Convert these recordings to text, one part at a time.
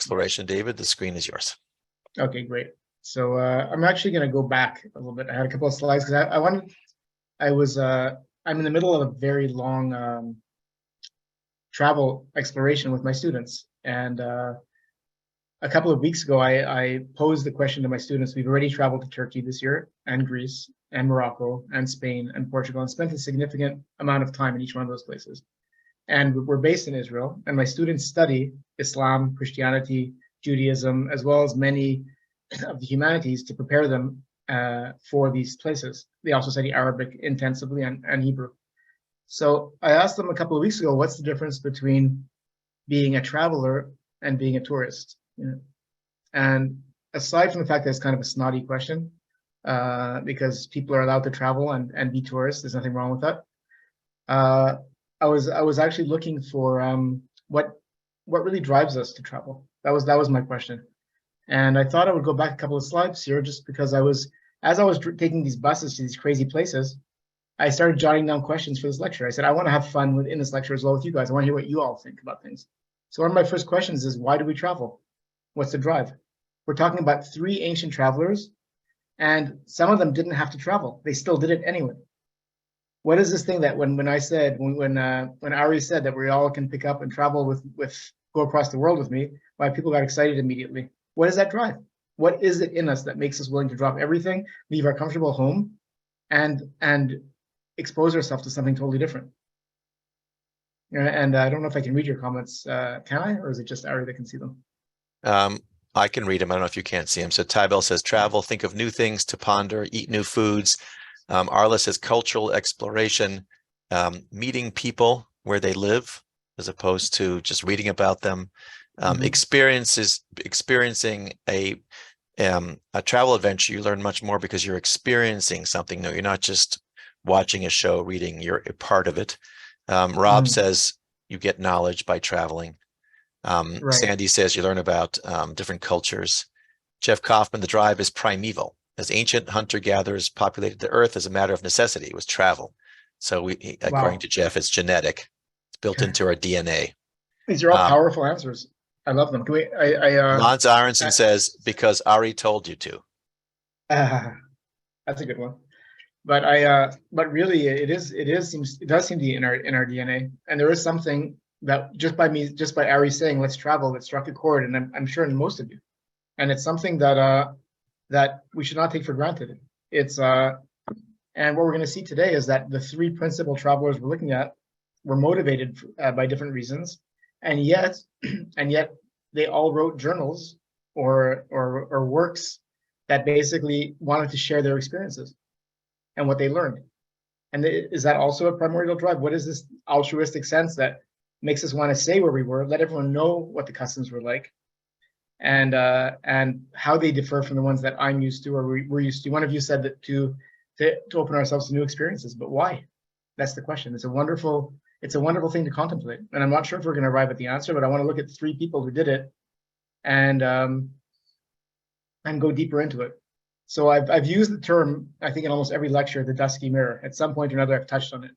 exploration, David, the screen is yours. Okay, great. So I'm actually going to go back a little bit. I had a couple of slides because I'm in the middle of a very long travel exploration with my students. And a couple of weeks ago, I posed the question to my students. We've already traveled to Turkey this year, and Greece, and Morocco, and Spain, and Portugal, and spent a significant amount of time in each one of those places. And we're based in Israel, and my students study Islam, Christianity, Judaism, as well as many of the humanities to prepare them for these places. They also study Arabic intensively and Hebrew. So I asked them a couple of weeks ago, what's the difference between being a traveler and being a tourist? And aside from the fact that it's kind of a snotty question, because people are allowed to travel and be tourists, there's nothing wrong with that. I was actually looking for what really drives us to travel. That was my question. And I thought I would go back a couple of slides here, just because as I was taking these buses to these crazy places, I started jotting down questions for this lecture. I said, I want to have fun in this lecture as well with you guys. I want to hear what you all think about things. So one of my first questions is, why do we travel? What's the drive? We're talking about 3 ancient travelers, and some of them didn't have to travel. They still did it anyway. What is this thing that when Ari said that we all can pick up and travel go across the world with me, why people got excited immediately? What is that drive? What is it in us that makes us willing to drop everything, leave our comfortable home, and expose ourselves to something totally different? And I don't know if I can read your comments. Can I, or is it just Ari that can see them? I can read them. I don't know if you can't see them. So Tybell says, travel, think of new things to ponder, eat new foods. Arla says, cultural exploration, meeting people where they live, as opposed to just reading about them. Experiencing a travel adventure, you learn much more because you're experiencing something new. You're not just watching a show, reading, you're a part of it. Rob says you get knowledge by traveling. Right. Sandy says you learn about different cultures. Jeff Kaufman, the drive is primeval. As ancient hunter-gatherers populated the earth as a matter of necessity, it was travel. So according to Jeff, it's genetic. It's built into our DNA. These are all powerful answers. I love them. Can we? Lance Aronson says, because Ari told you to. That's a good one. But really, it does seem to be in our DNA. And there is something that just by Ari saying let's travel, that struck a chord, and I'm sure in most of you. And it's something that we should not take for granted. It's and what we're going to see today is that the 3 principal travelers we're looking at were motivated by different reasons, and yet they all wrote journals or works that basically wanted to share their experiences and what they learned. And is that also a primordial drive? What is this altruistic sense that makes us want to say where we were, let everyone know what the customs were like, and how they differ from the ones that I'm used to or we're used to? One of you said that to open ourselves to new experiences, but why? That's the question. It's a wonderful thing to contemplate, and I'm not sure if we're going to arrive at the answer, but I want to look at 3 people who did it and go deeper into it. So I've used the term, I think, in almost every lecture, the dusky mirror. At some point or another, I've touched on it.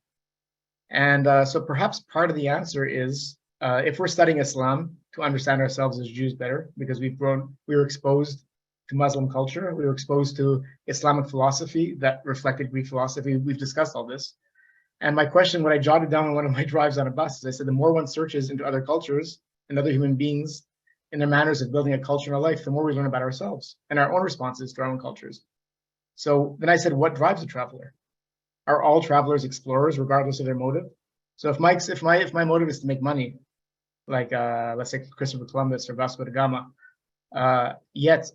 And so perhaps part of the answer is, if we're studying Islam, to understand ourselves as Jews better, because we were exposed to Muslim culture, we were exposed to Islamic philosophy that reflected Greek philosophy. We've discussed all this. And my question, when I jotted down on one of my drives on a bus, is I said, the more one searches into other cultures and other human beings and their manners of building a culture in our life, the more we learn about ourselves and our own responses to our own cultures. So then I said, what drives a traveler? Are all travelers explorers, regardless of their motive? So if my motive is to make money, like let's say Christopher Columbus or Vasco da Gama, yet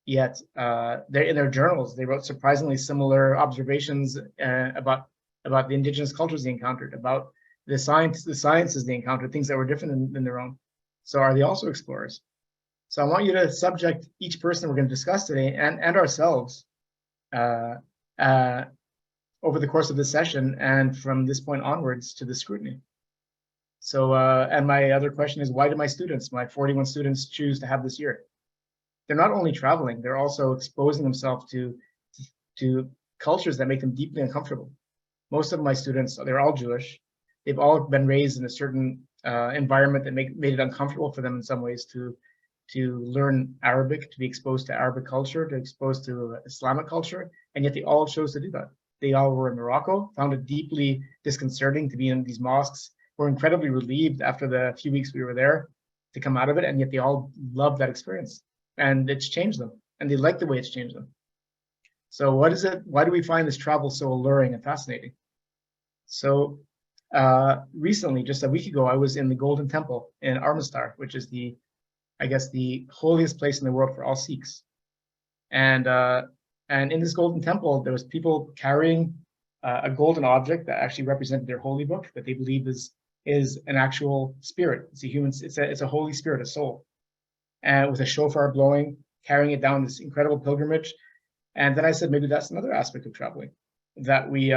they're in their journals, they wrote surprisingly similar observations about the indigenous cultures they encountered, about the sciences they encountered, things that were different than their own. So are they also explorers? So I want you to subject each person we're going to discuss today and ourselves over the course of this session and from this point onwards to the scrutiny. So, and my other question is, why do my 41 students choose to have this year? They're not only traveling, they're also exposing themselves to cultures that make them deeply uncomfortable. Most of my students, they're all Jewish. They've all been raised in a certain environment that made it uncomfortable for them in some ways to to learn Arabic, to be exposed to Arabic culture, to exposed to Islamic culture, and yet they all chose to do that. They all were in Morocco, found it deeply disconcerting to be in these mosques, were incredibly relieved after the few weeks we were there to come out of it, and yet they all loved that experience. And it's changed them, and they like the way it's changed them. So what is it? Why do we find this travel so alluring and fascinating? So recently, just a week ago, I was in the Golden Temple in Amritsar, which is the, I guess, the holiest place in the world for all Sikhs. And in this Golden Temple, there was people carrying a golden object that actually represented their holy book that they believe is an actual spirit. It's a human. It's a holy spirit, a soul, and with a shofar blowing, carrying it down this incredible pilgrimage. And then I said, maybe that's another aspect of traveling, that we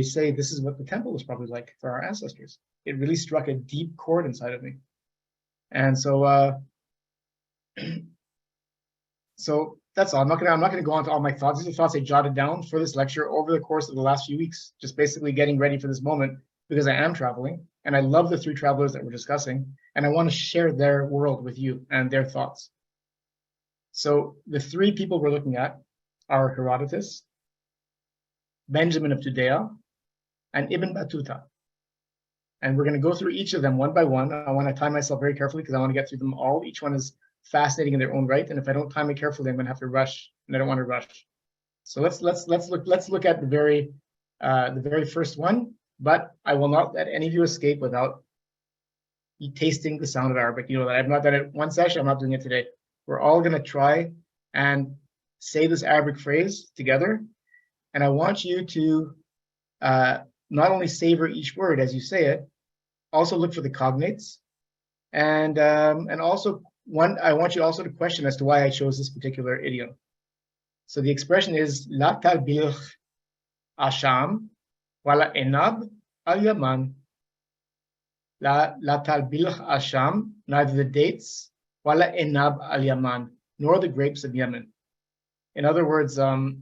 say this is what the temple was probably like for our ancestors. It really struck a deep chord inside of me. And so so that's all. I'm not gonna go on to all my thoughts. These are thoughts I jotted down for this lecture over the course of the last few weeks, just basically getting ready for this moment because I am traveling and I love the three travelers that we're discussing, and I want to share their world with you and their thoughts. So the three people we're looking at are Herodotus, Benjamin of Tudela, and Ibn Battuta. And we're going to go through each of them one by one. I want to time myself very carefully because I want to get through them all. Each one is fascinating in their own right, and if I don't time it carefully, I'm going to have to rush, and I don't want to rush. So let's look at the very first one. But I will not let any of you escape without tasting the sound of Arabic. You know that I've not done it one session. I'm not doing it today. We're all going to try and say this Arabic phrase together. And I want you to not only savor each word as you say it, also look for the cognates. And also, I want you also to question as to why I chose this particular idiom. So the expression is, La talbilh asham, wala enab al-yaman. La talbilh asham, neither the dates, wala enab al-yaman, nor the grapes of Yemen. In other words, well,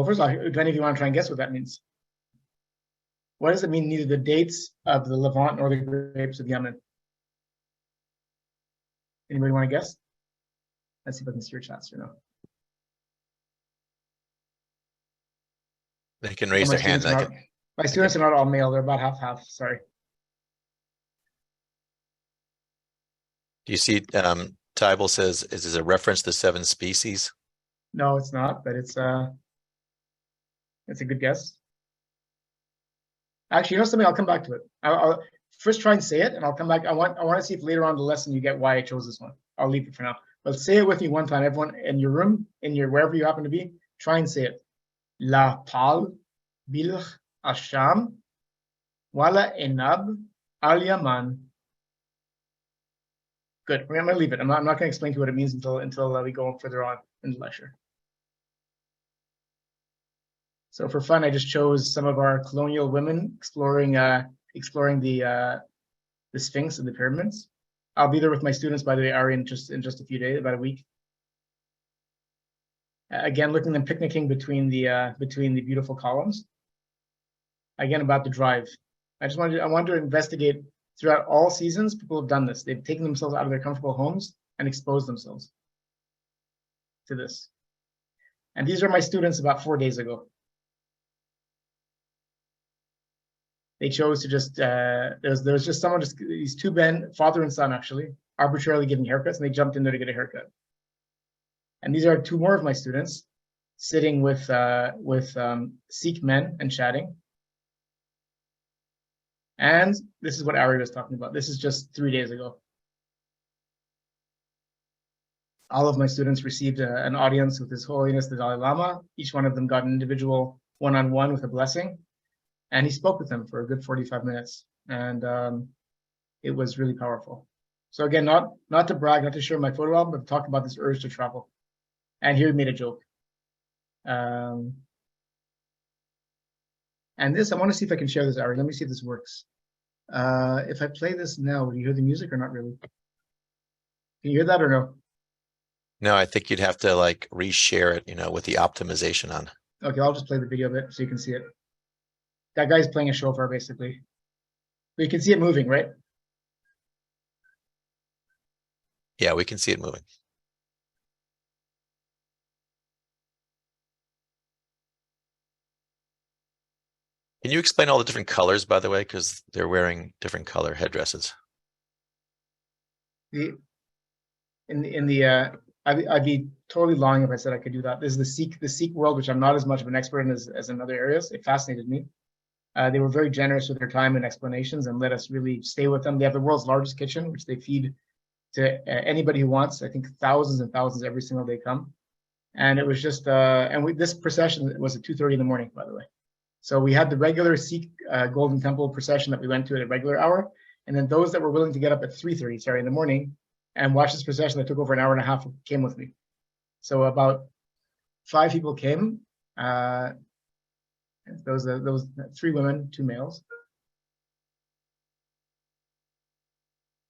first of all, do any of you want to try and guess what that means? What does it mean, neither the dates of the Levant nor the grapes of Yemen? Anybody want to guess? Let's see if I can see your chats or no. They can raise their hand. My students are not all male. They're about half. Sorry. Do you see Tybal says, is this a reference to 7 species? No, it's not, but it's a good guess. Actually, you know something? I'll come back to it. I'll first try and say it, and I'll come back. I want to see if later on in the lesson you get why I chose this one. I'll leave it for now. But say it with me one time, everyone in your room, wherever you happen to be, try and say it. La tal bilh asham wala enab al yaman. Good. We're gonna leave it. I'm not going to explain to you what it means until we go further on in the lecture. So for fun, I just chose some of our colonial women exploring the Sphinx and the pyramids. I'll be there with my students, by the way, Ari, in just a few days, about a week. Again, looking and picnicking between the beautiful columns. Again, about the drive. I wanted to investigate throughout all seasons. People have done this. They've taken themselves out of their comfortable homes and exposed themselves to this. And these are my students about 4 days ago. They chose to just, there was just someone, these two men, father and son actually, arbitrarily giving haircuts, and they jumped in there to get a haircut. And these are 2 more of my students sitting with Sikh men and chatting. And this is what Ari was talking about. This is just 3 days ago. All of my students received an audience with His Holiness the Dalai Lama. Each one of them got an individual one-on-one with a blessing. And he spoke with them for a good 45 minutes. And it was really powerful. So again, not to brag, not to share my photo album, but to talk about this urge to travel. And here he made a joke. And this, I want to see if I can share this, Ari. Let me see if this works. If I play this now, do you hear the music or not really? Can you hear that or no? No, I think you'd have to like reshare it, with the optimization on. Okay, I'll just play the video bit so you can see it. That guy's playing a shofar basically. But you can see it moving, right? Yeah, we can see it moving. Can you explain all the different colors, by the way, because they're wearing different color headdresses? The I'd be totally lying if I said I could do that. This is the Sikh world, which I'm not as much of an expert in as in other areas. It fascinated me. They were very generous with their time and explanations and let us really stay with them. They have the world's largest kitchen, which they feed to anybody who wants. I think thousands and thousands every single day come. And it was just, this procession was at 2:30 in the morning, by the way. So we had the regular Sikh Golden Temple procession that we went to at a regular hour. And then those that were willing to get up at 3:30, in the morning and watch this procession that took over an hour and a half came with me. So about 5 people came. Those 3 women, 2 males.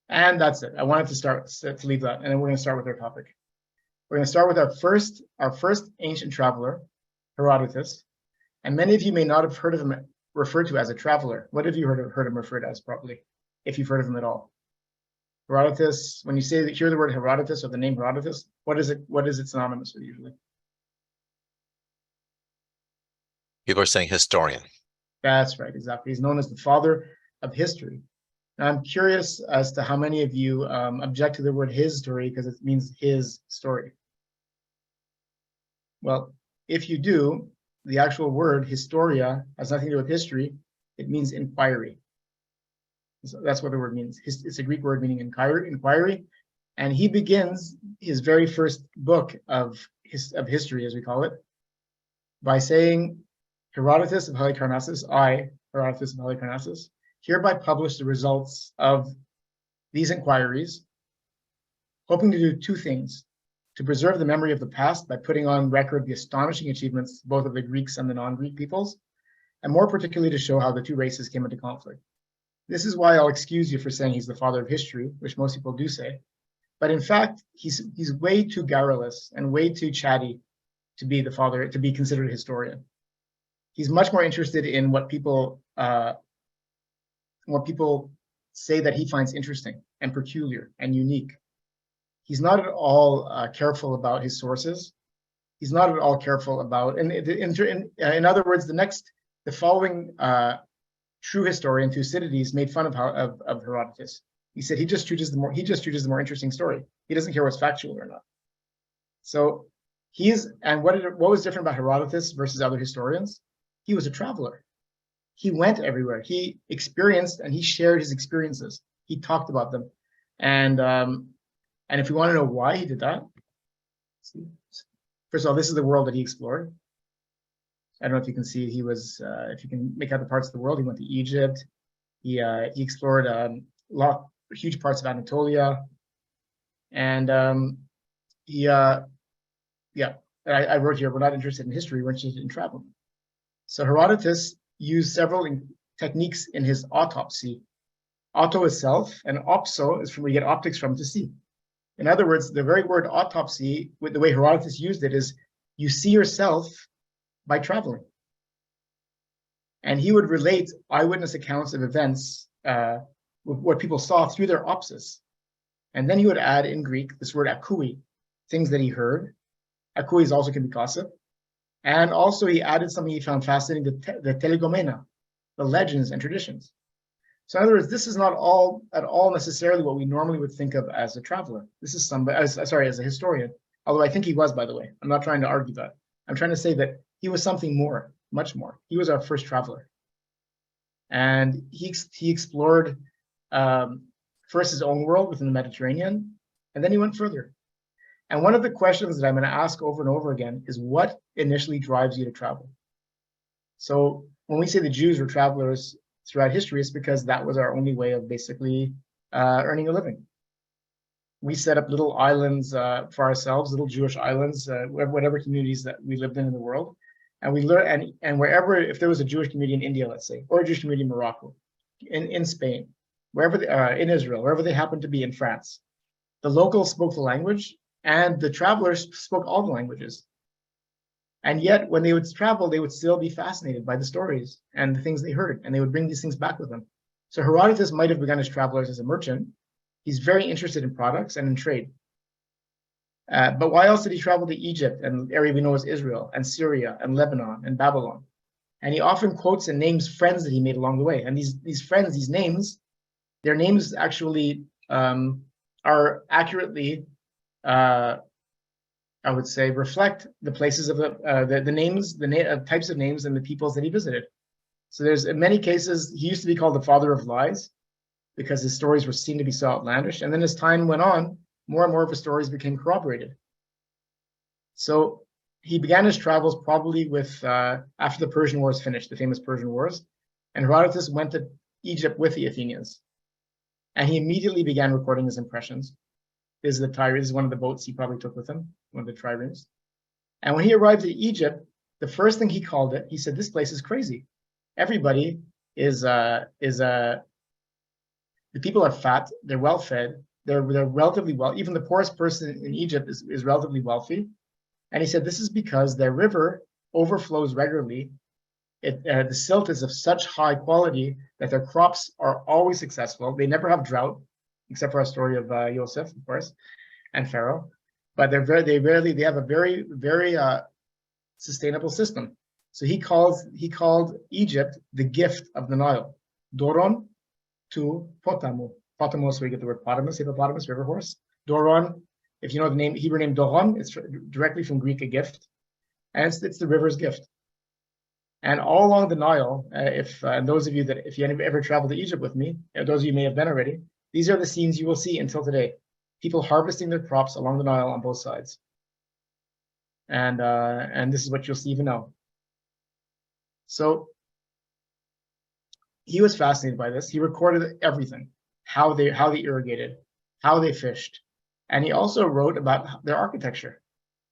And that's it. I wanted to leave that, and then we're going to start with our topic. We're going to start with our first ancient traveler, Herodotus. And many of you may not have heard of him referred to as a traveler. What have you heard him referred as properly, if you've heard of him at all? Herodotus, when you hear the word Herodotus or the name Herodotus, what is it synonymous with usually? People are saying historian. That's right, exactly. He's known as the father of history. Now, I'm curious as to how many of you object to the word his story because it means his story. Well, if you do, the actual word historia has nothing to do with history. It means inquiry. So that's what the word means. It's a Greek word meaning inquiry. And he begins his very first book of history, as we call it, by saying, Herodotus of Halicarnassus, I, Herodotus of Halicarnassus, hereby publish the results of these inquiries, hoping to do 2 things: to preserve the memory of the past by putting on record the astonishing achievements both of the Greeks and the non-Greek peoples, and more particularly to show how the 2 races came into conflict. This is why I'll excuse you for saying he's the father of history, which most people do say, but in fact, he's way too garrulous and way too chatty to be the father, to be considered a historian. He's much more interested in what people say that he finds interesting and peculiar and unique. He's not at all careful about his sources. He's not at all careful about, in other words, the following true historian, Thucydides, made fun of Herodotus. He said he just chooses the more interesting story. He doesn't care what's factual or not. So what was different about Herodotus versus other historians? He was a traveler. He went everywhere. He experienced and he shared his experiences. He talked about them. And if you want to know why he did that, first of all, this is the world that he explored. I don't know if you can see, if you can make out the parts of the world, he went to Egypt. He explored huge parts of Anatolia. And I wrote here, we're not interested in history, we're interested in travel. So Herodotus used several techniques in his autopsy. Auto is self, and opso is from where you get optics from, to see. In other words, the very word autopsy, with the way Herodotus used it, is you see yourself by traveling. And he would relate eyewitness accounts of events, what people saw through their opsis. And then he would add in Greek this word akouoi, things that he heard. Akouis also can be gossip. And also he added something he found fascinating, the telegomena, the legends and traditions. So in other words, this is not at all necessarily what we normally would think of as a traveler. This is as a historian, although I think he was, by the way. I'm not trying to argue that. I'm trying to say that he was something more, much more. He was our first traveler. And he explored first his own world within the Mediterranean, and then he went further. And one of the questions that I'm going to ask over and over again is, what initially drives you to travel? So when we say the Jews were travelers throughout history, it's because that was our only way of basically earning a living. We set up little islands for ourselves, little Jewish islands, whatever communities that we lived in the world. And we learned, and wherever, if there was a Jewish community in India, let's say, or a Jewish community in Morocco, in Spain, wherever in Israel, wherever they happened to be, in France, the locals spoke the language, and the travelers spoke all the languages. And yet, when they would travel, they would still be fascinated by the stories and the things they heard, and they would bring these things back with them. So Herodotus might have begun his travelers as a merchant. He's very interested in products and in trade. But why else did he travel to Egypt and the area we know as Israel and Syria and Lebanon and Babylon? And he often quotes and names friends that he made along the way. And these friends, these names, their names actually are accurately, I would say, reflect the places of the names, types of names and the peoples that he visited. So there's, in many cases, he used to be called the father of lies because his stories were seen to be so outlandish. And then as time went on, more and more of his stories became corroborated. So he began his travels probably with after the Persian Wars finished, the famous Persian Wars, and Herodotus went to Egypt with the Athenians, and he immediately began recording his impressions. This is one of the boats he probably took with him, one of the triremes. And when he arrived at Egypt, the first thing he called it, he said, "This place is crazy. Everybody the people are fat, they're well fed, they're relatively well. Even the poorest person in Egypt is relatively wealthy." And he said, "This is because their river overflows regularly. The silt is of such high quality that their crops are always successful. They never have drought, except for our story of Joseph, of course, and Pharaoh. But they have a very, very sustainable system." So he called Egypt the gift of the Nile. Doron to Potamu. Potamu is where you get the word hippopotamus, river horse. Doron, if you know the name, Hebrew name Doron, it's directly from Greek, a gift. And it's the river's gift. And all along the Nile, and those of you that, if you ever traveled to Egypt with me, those of you may have been already, these are the scenes you will see until today. People harvesting their crops along the Nile on both sides. And this is what you'll see even now. So he was fascinated by this. He recorded everything, how they irrigated, how they fished. And he also wrote about their architecture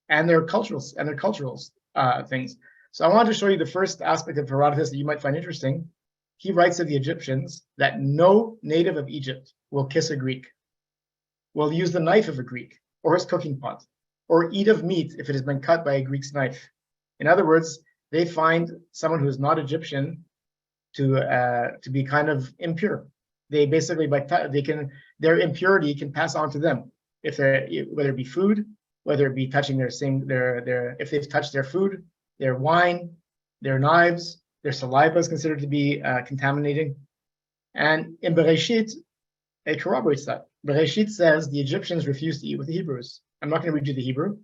and their cultural things. So I wanted to show you the first aspect of Herodotus that you might find interesting. He writes of the Egyptians that no native of Egypt will kiss a Greek, will use the knife of a Greek or his cooking pot, or eat of meat if it has been cut by a Greek's knife. In other words, they find someone who is not Egyptian to be kind of impure. They basically, their impurity can pass on to them, whether it be food, whether it be touching if they've touched their food, their wine, their knives, their saliva is considered to be contaminating. And in Bereshit, it corroborates that. Bereshit says the Egyptians refused to eat with the Hebrews. I'm not going to read you the Hebrew,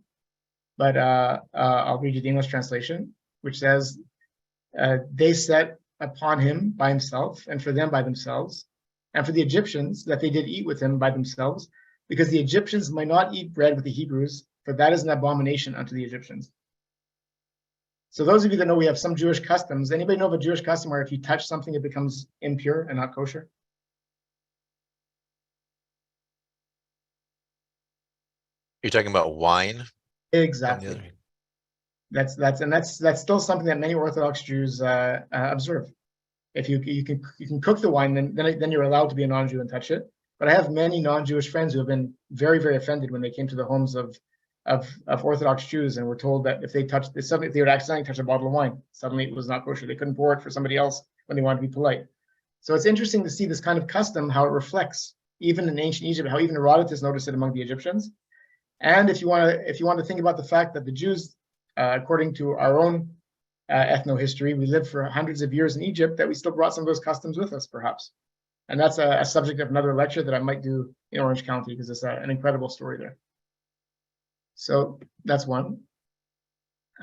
but I'll read you the English translation, which says, they set upon him by himself, and for them by themselves, and for the Egyptians that they did eat with him by themselves, because the Egyptians might not eat bread with the Hebrews, for that is an abomination unto the Egyptians. So those of you that know we have some Jewish customs, anybody know of a Jewish custom where if you touch something, it becomes impure and not kosher? You're talking about wine? Exactly. That's still something that many Orthodox Jews observe. If you can cook the wine, then you're allowed to be a non-Jew and touch it. But I have many non-Jewish friends who have been very, very offended when they came to the homes of Orthodox Jews and were told that if they would accidentally touch a bottle of wine, suddenly it was not kosher. They couldn't pour it for somebody else when they wanted to be polite. So it's interesting to see this kind of custom, how it reflects even in ancient Egypt, how even Herodotus noticed it among the Egyptians. And if you want to think about the fact that the Jews, according to our own ethno-history, we lived for hundreds of years in Egypt, that we still brought some of those customs with us, perhaps. And that's a subject of another lecture that I might do in Orange County, because it's an incredible story there. So that's one.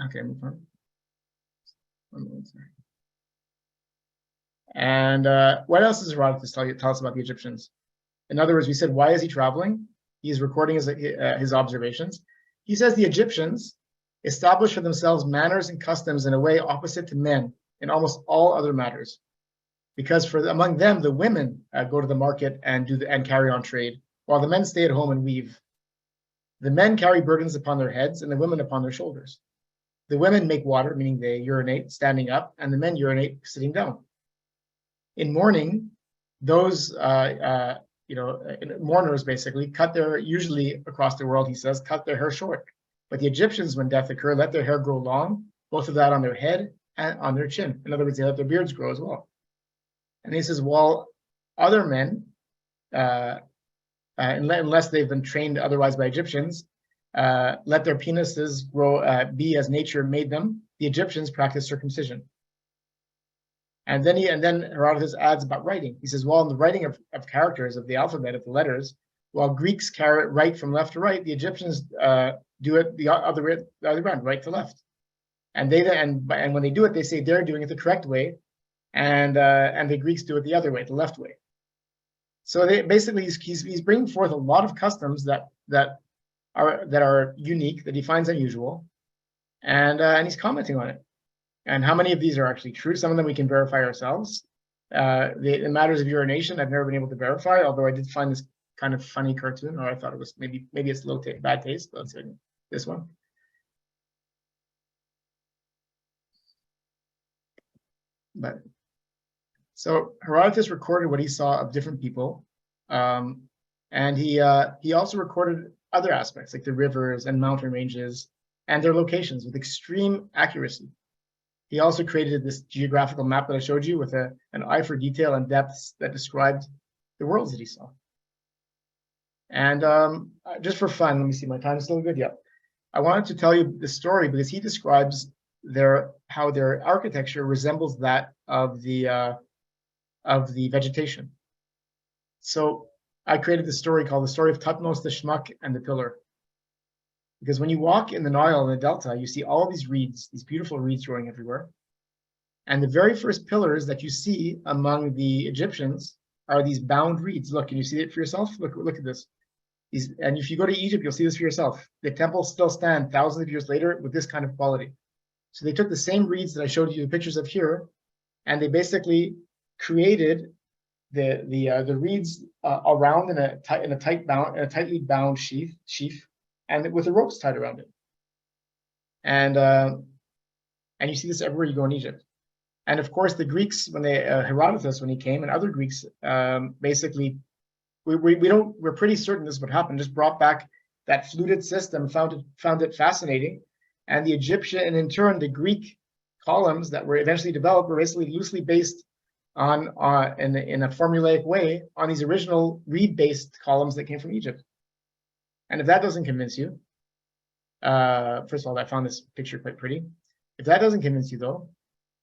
Okay, move on. 1 minute, sorry. And what else does Herodotus tell us about the Egyptians? In other words, we said, why is he traveling? He's recording his observations. He says the Egyptians established for themselves manners and customs in a way opposite to men in almost all other matters. Because among them, the women go to the market and carry on trade, while the men stay at home and weave. The men carry burdens upon their heads and the women upon their shoulders. The women make water, meaning they urinate standing up, and the men urinate sitting down. In mourning, those mourners basically usually across the world, he says, cut their hair short. But the Egyptians, when death occurred, let their hair grow long, both of that on their head and on their chin. In other words, they let their beards grow as well. And he says, while other men, unless they've been trained otherwise by Egyptians, let their penises grow, be as nature made them. The Egyptians practiced circumcision. And then Herodotus adds about writing. He says, well, in the writing of characters, of the alphabet, of the letters, while Greeks write from left to right, the Egyptians do it the other way around, right to left. And when they do it, they say they're doing it the correct way, and the Greeks do it the other way, the left way. So basically he's bringing forth a lot of customs that are unique, that he finds unusual, and he's commenting on it. And how many of these are actually true? Some of them we can verify ourselves. The matters of urination, I've never been able to verify, although I did find this kind of funny cartoon, or I thought it was maybe it's bad taste. Let's see this one. But so Herodotus recorded what he saw of different people, and he also recorded other aspects like the rivers and mountain ranges and their locations with extreme accuracy. He also created this geographical map that I showed you with an eye for detail and depths that described the worlds that he saw. And just for fun, let me see, my time's still good. Yeah, I wanted to tell you the story because he describes how their architecture resembles that of the vegetation. So I created this story called the story of Tutmos, the Schmuck, and the Pillar. Because when you walk in the Nile and the Delta, you see all these reeds, these beautiful reeds growing everywhere. And the very first pillars that you see among the Egyptians are these bound reeds. Look, can you see it for yourself? Look at this. And if you go to Egypt, you'll see this for yourself. The temples still stand thousands of years later with this kind of quality. So they took the same reeds that I showed you the pictures of here, and they basically created the reeds around in a tightly bound sheaf, and with the ropes tied around it. And you see this everywhere you go in Egypt. And of course, the Greeks, Herodotus, when he came, and other Greeks, basically, we're pretty certain this would happen, just brought back that fluted system, found it fascinating. And the Egyptian, and in turn, the Greek columns that were eventually developed were basically loosely based in a formulaic way on these original reed-based columns that came from Egypt. And if that doesn't convince you, first of all, I found this picture quite pretty. If that doesn't convince you, though,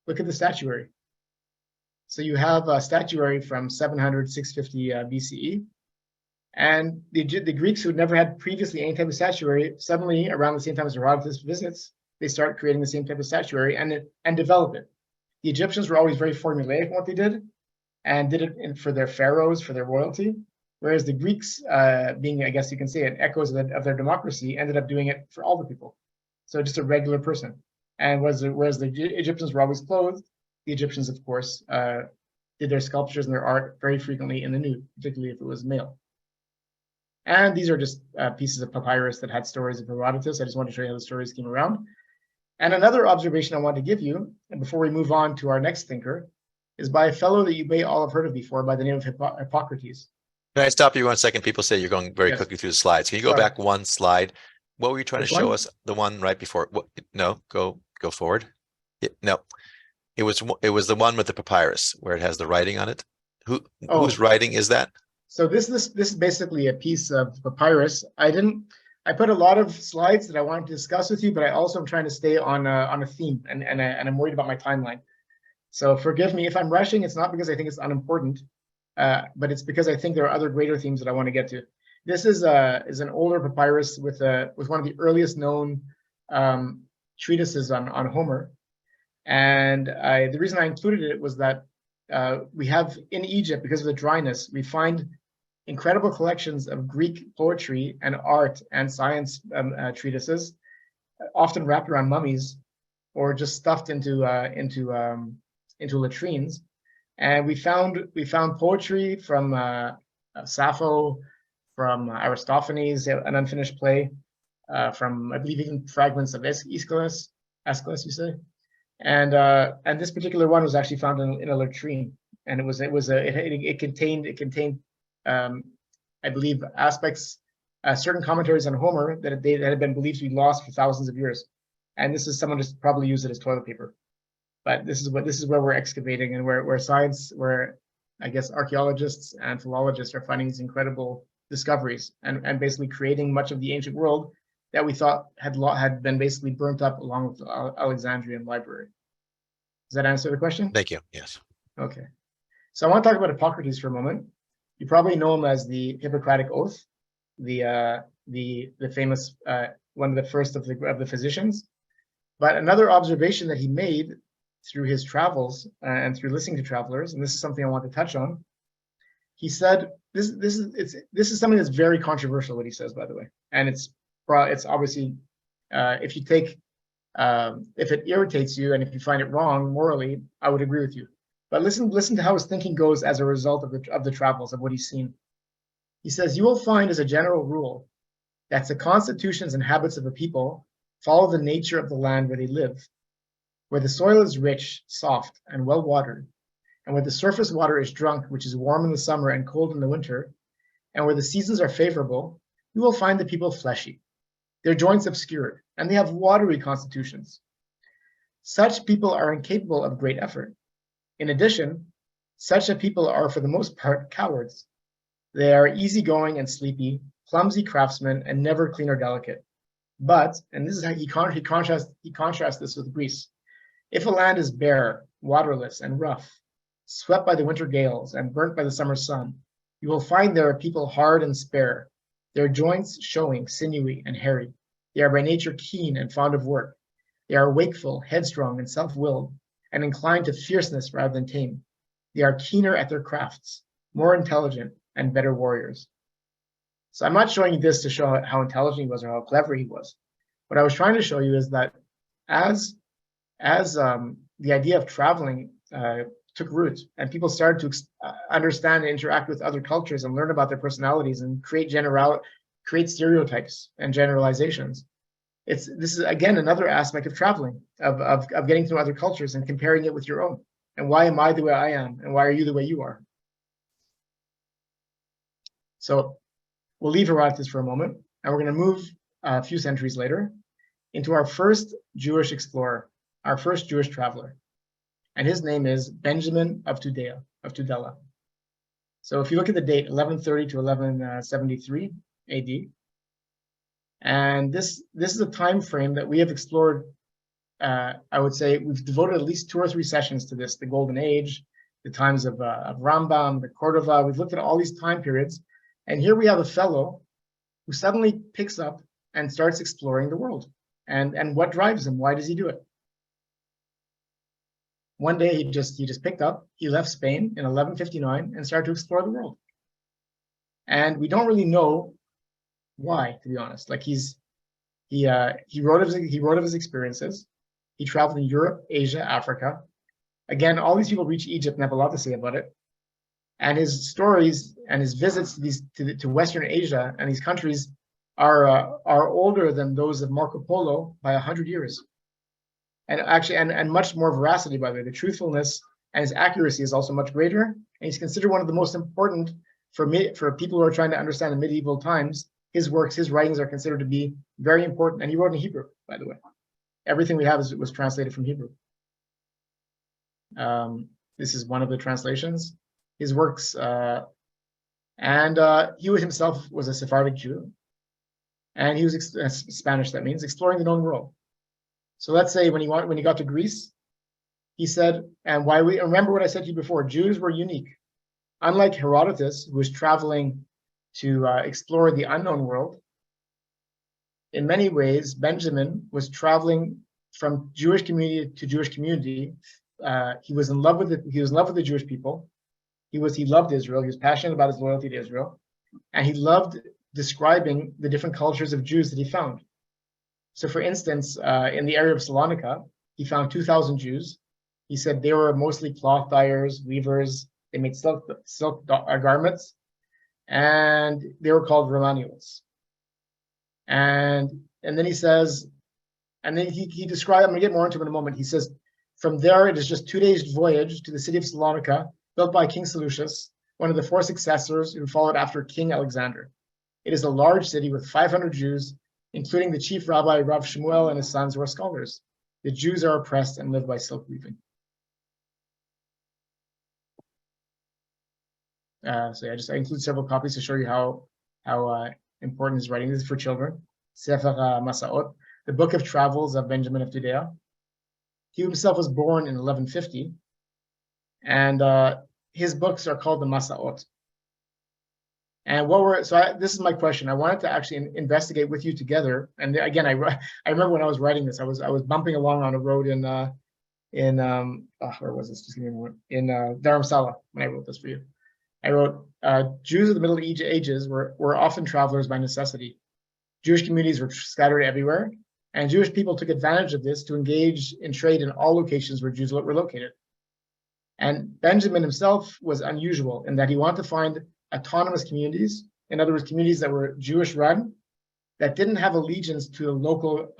look at the statuary. So you have a statuary from 700, 650 BCE. And the Greeks, who had never had previously any type of statuary, suddenly, around the same time as Herodotus visits, they start creating the same type of statuary and develop it. The Egyptians were always very formulaic in what they did, and did it for their pharaohs, for their royalty. Whereas the Greeks, being, I guess you can say, an echoes of their democracy, ended up doing it for all the people. So just a regular person. And whereas the Egyptians were always clothed, the Egyptians, of course, did their sculptures and their art very frequently in the nude, particularly if it was male. And these are just pieces of papyrus that had stories of Herodotus. I just wanted to show you how the stories came around. And another observation I want to give you, and before we move on to our next thinker, is by a fellow that you may all have heard of before by the name of Hippocrates. Can I stop you 1 second? People say you're going very quickly through the slides. Can you go back one slide? What were you trying to show us? The one right before? No, go forward. No, it was the one with the papyrus where it has the writing on it. Whose writing is that? So this is basically a piece of papyrus. I put a lot of slides that I wanted to discuss with you, but I also am trying to stay on a theme, and I'm worried about my timeline. So forgive me if I'm rushing. It's not because I think it's unimportant, but it's because I think there are other greater themes that I want to get to. This is an older papyrus with one of the earliest known treatises on Homer, and the reason I included it was that we have in Egypt, because of the dryness, we find incredible collections of Greek poetry and art and science treatises, often wrapped around mummies or just stuffed into latrines. And we found poetry from Sappho, from Aristophanes, an unfinished play, from, I believe, even fragments of Aeschylus, you say. And this particular one was actually found in a latrine, and it contained I believe aspects, certain commentaries on Homer that had been believed to be lost for thousands of years, and this is someone just probably used it as toilet paper. But this is where we're excavating, and where I guess archaeologists and philologists are finding these incredible discoveries and basically creating much of the ancient world that we thought had been basically burnt up along with the Alexandrian library. Does that answer the question? Thank you. Yes. Okay. So I want to talk about Hippocrates for a moment. You probably know him as the Hippocratic Oath, the famous one of the first of the physicians. But another observation that he made through his travels and through listening to travelers, and this is something I want to touch on. He said this is something that's very controversial. What he says, by the way, and it's obviously if you take if it irritates you and if you find it wrong morally, I would agree with you. But listen to how his thinking goes as a result of the travels, of what he's seen. He says, you will find as a general rule that the constitutions and habits of a people follow the nature of the land where they live, where the soil is rich, soft, and well watered, and where the surface water is drunk, which is warm in the summer and cold in the winter, and where the seasons are favorable, you will find the people fleshy, their joints obscured, and they have watery constitutions. Such people are incapable of great effort. In addition, such a people are for the most part cowards. They are easygoing and sleepy, clumsy craftsmen, and never clean or delicate. But, and this is how he contrasts this with Greece. If a land is bare, waterless, and rough, swept by the winter gales and burnt by the summer sun, you will find there are people hard and spare, their joints showing, sinewy and hairy. They are by nature keen and fond of work. They are wakeful, headstrong, and self-willed, and inclined to fierceness rather than tame. They are keener at their crafts, more intelligent, and better warriors. So I'm not showing you this to show how intelligent he was or how clever he was. What I was trying to show you is that as the idea of traveling took root and people started to understand and interact with other cultures and learn about their personalities and create stereotypes and generalizations, this is again another aspect of traveling, of getting to know other cultures and comparing it with your own. And why am I the way I am, and why are you the way you are? So we'll leave Herodotus for a moment, and we're going to move a few centuries later into our first Jewish explorer, our first Jewish traveler, and his name is Benjamin of Tudela. So if you look at the date, 1130 to 1173 AD, and this is a time frame that we have explored. I would say we've devoted at least 2 or 3 sessions to this: the Golden Age, the times of Rambam, the Cordova. We've looked at all these time periods, and here we have a fellow who suddenly picks up and starts exploring the world. And what drives him? Why does he do it? One day he just picked up. He left Spain in 1159 and started to explore the world. And we don't really know why, to be honest. Like he wrote of his experiences. He traveled in Europe, Asia, Africa. Again, all these people reach Egypt and have a lot to say about it. And his stories and his visits to Western Asia and these countries are older than those of Marco Polo by 100 years. And actually, and much more veracity, by the way. The truthfulness and his accuracy is also much greater. And he's considered one of the most important for people who are trying to understand the medieval times. His works, his writings are considered to be very important. And he wrote in Hebrew, by the way. Everything we have was translated from Hebrew. This is one of the translations. His works, and he himself was a Sephardic Jew. And he was Spanish, that means, exploring the known world. So let's say when he got to Greece, he said, and why we remember what I said to you before, Jews were unique. Unlike Herodotus, who was traveling to explore the unknown world, in many ways, Benjamin was traveling from Jewish community to Jewish community. He was in love with the Jewish people. He loved Israel. He was passionate about his loyalty to Israel, and he loved describing the different cultures of Jews that he found. So, for instance, in the area of Salonika, he found 2,000 Jews. He said they were mostly cloth dyers, weavers. They made silk garments, and they were called Romanians. And then he says, and then he described, I'm going to get more into it in a moment. He says, from there, it is just 2 days' voyage to the city of Salonika, built by King Seleucus, one of the 4 successors who followed after King Alexander. It is a large city with 500 Jews, including the chief rabbi, Rav Shmuel, and his sons, who are scholars. The Jews are oppressed and live by silk weaving. So yeah, I include several copies to show you how important his writing is for children. Sefer Masaot, the Book of Travels of Benjamin of Tudela. He himself was born in 1150, and his books are called the Masaot. And this is my question. I wanted to actually investigate with you together. And again, I remember when I was writing this, I was bumping along on a road in where was this? Just give me a moment. In Dharamsala when I wrote this for you. I wrote, Jews of the Middle Ages were often travelers by necessity. Jewish communities were scattered everywhere, and Jewish people took advantage of this to engage in trade in all locations where Jews were located. And Benjamin himself was unusual in that he wanted to find autonomous communities, in other words, communities that were Jewish run, that didn't have allegiance to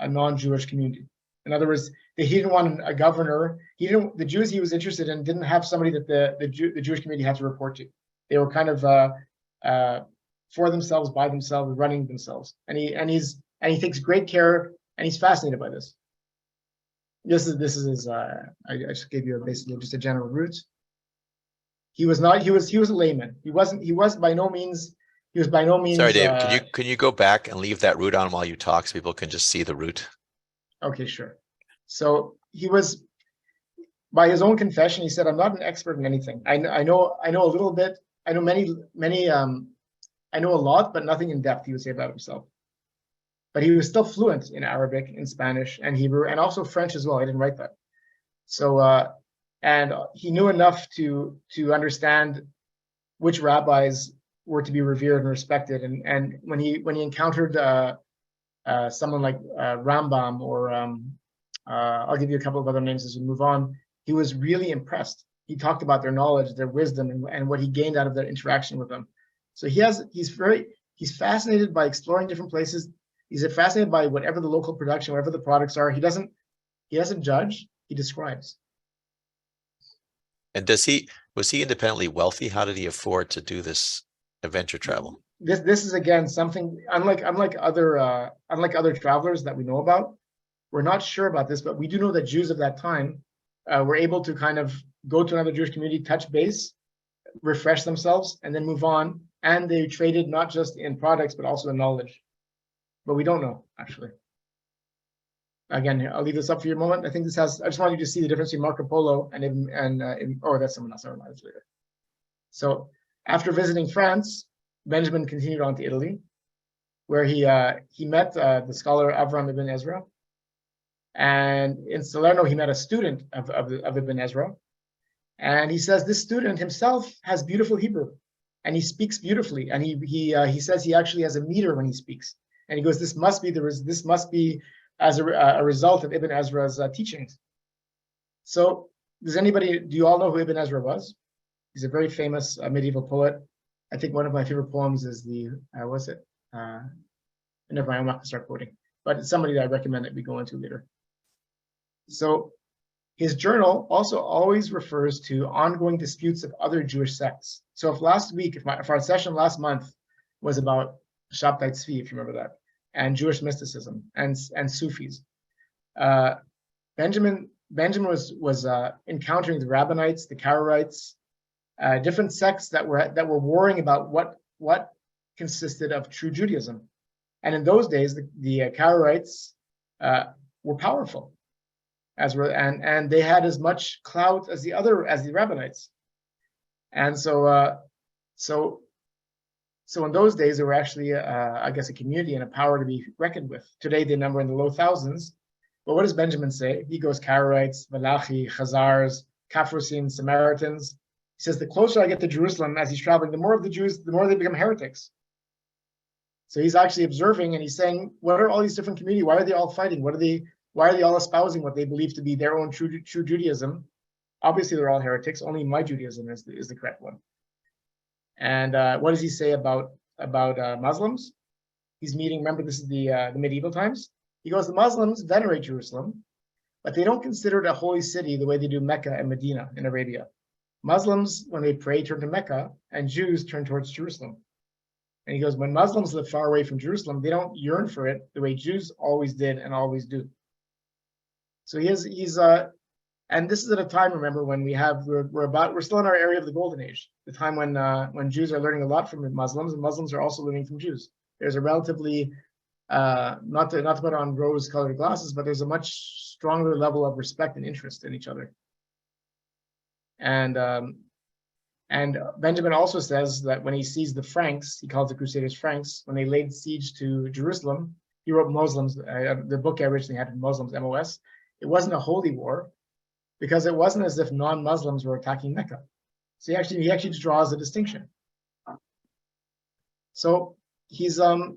a non-Jewish community. In other words, he didn't want a governor. The Jews he was interested in didn't have somebody that the Jewish community had to report to. They were kind of for themselves, by themselves, running themselves. And he takes great care, and he's fascinated by this. This is his. I just gave you basically just a general route. He was a layman. He was by no means. Sorry, Dave. Can you go back and leave that route on while you talk so people can just see the route? Okay, sure. So he was, by his own confession, he said, "I'm not an expert in anything. I know a little bit. I know many. I know a lot, but nothing in depth." He would say about himself. But he was still fluent in Arabic, in Spanish, and Hebrew, and also French as well. I didn't write that. So, and he knew enough to understand which rabbis were to be revered and respected. And when he encountered someone like Rambam, or I'll give you a couple of other names as we move on, he was really impressed. He talked about their knowledge, their wisdom, and what he gained out of their interaction with them. So he's fascinated by exploring different places. He's fascinated by whatever the local production, whatever the products are. He doesn't judge, he describes. And was he independently wealthy? How did he afford to do this adventure travel? This is again something unlike other travelers that we know about. We're not sure about this, but we do know that Jews of that time were able to kind of go to another Jewish community, touch base, refresh themselves, and then move on. And they traded not just in products, but also in knowledge. But we don't know, actually. Again, I'll leave this up for you a moment. I just want you to see the difference between Marco Polo and that's someone else. Never mind, it's later. So after visiting France, Benjamin continued on to Italy, where he met the scholar Avram ibn Ezra. And in Salerno, he met a student of Ibn Ezra. And he says this student himself has beautiful Hebrew, and he speaks beautifully. And he says he actually has a meter when he speaks. And he goes, this must be as a result of Ibn Ezra's teachings. So do you all know who Ibn Ezra was? He's a very famous medieval poet. I think one of my favorite poems is never mind, I'm not going to start quoting, but it's somebody that I recommend that we go into later. So his journal also always refers to ongoing disputes of other Jewish sects. So if our session last month was about Shabtai Tzvi, if you remember that, and Jewish mysticism and Sufis, Benjamin was encountering the Rabbinites, the Karaites, different sects that were warring about what consisted of true Judaism. And in those days, the Karaites were powerful, and they had as much clout as the Rabbinites. And so in those days, they were actually, I guess, a community and a power to be reckoned with. Today, they number in the low thousands. But what does Benjamin say? He goes Karaites, Malachi, Chazars, Kaprusim, Samaritans. He says, the closer I get to Jerusalem as he's traveling, the more of the Jews, the more they become heretics. So he's actually observing, and he's saying, what are all these different communities? Why are they all fighting? Why are they all espousing what they believe to be their own true Judaism? Obviously, they're all heretics. Only my Judaism is the correct one. And what does he say about Muslims? He's meeting. Remember, this is the medieval times. He goes, the Muslims venerate Jerusalem, but they don't consider it a holy city the way they do Mecca and Medina in Arabia. Muslims, when they pray, turn to Mecca, and Jews turn towards Jerusalem. And he goes, when Muslims live far away from Jerusalem, they don't yearn for it the way Jews always did and always do. So he's and this is at a time, remember, when we're still in our area of the Golden Age, the time when Jews are learning a lot from Muslims, and Muslims are also learning from Jews. There's a relatively not to put on rose-colored glasses, but there's a much stronger level of respect and interest in each other. And Benjamin also says that when he sees the Franks, he calls the Crusaders Franks, when they laid siege to Jerusalem, he wrote Muslims, the book I originally had, Muslims, MOS. It wasn't a holy war because it wasn't as if non-Muslims were attacking Mecca. So he actually draws a distinction. So he's and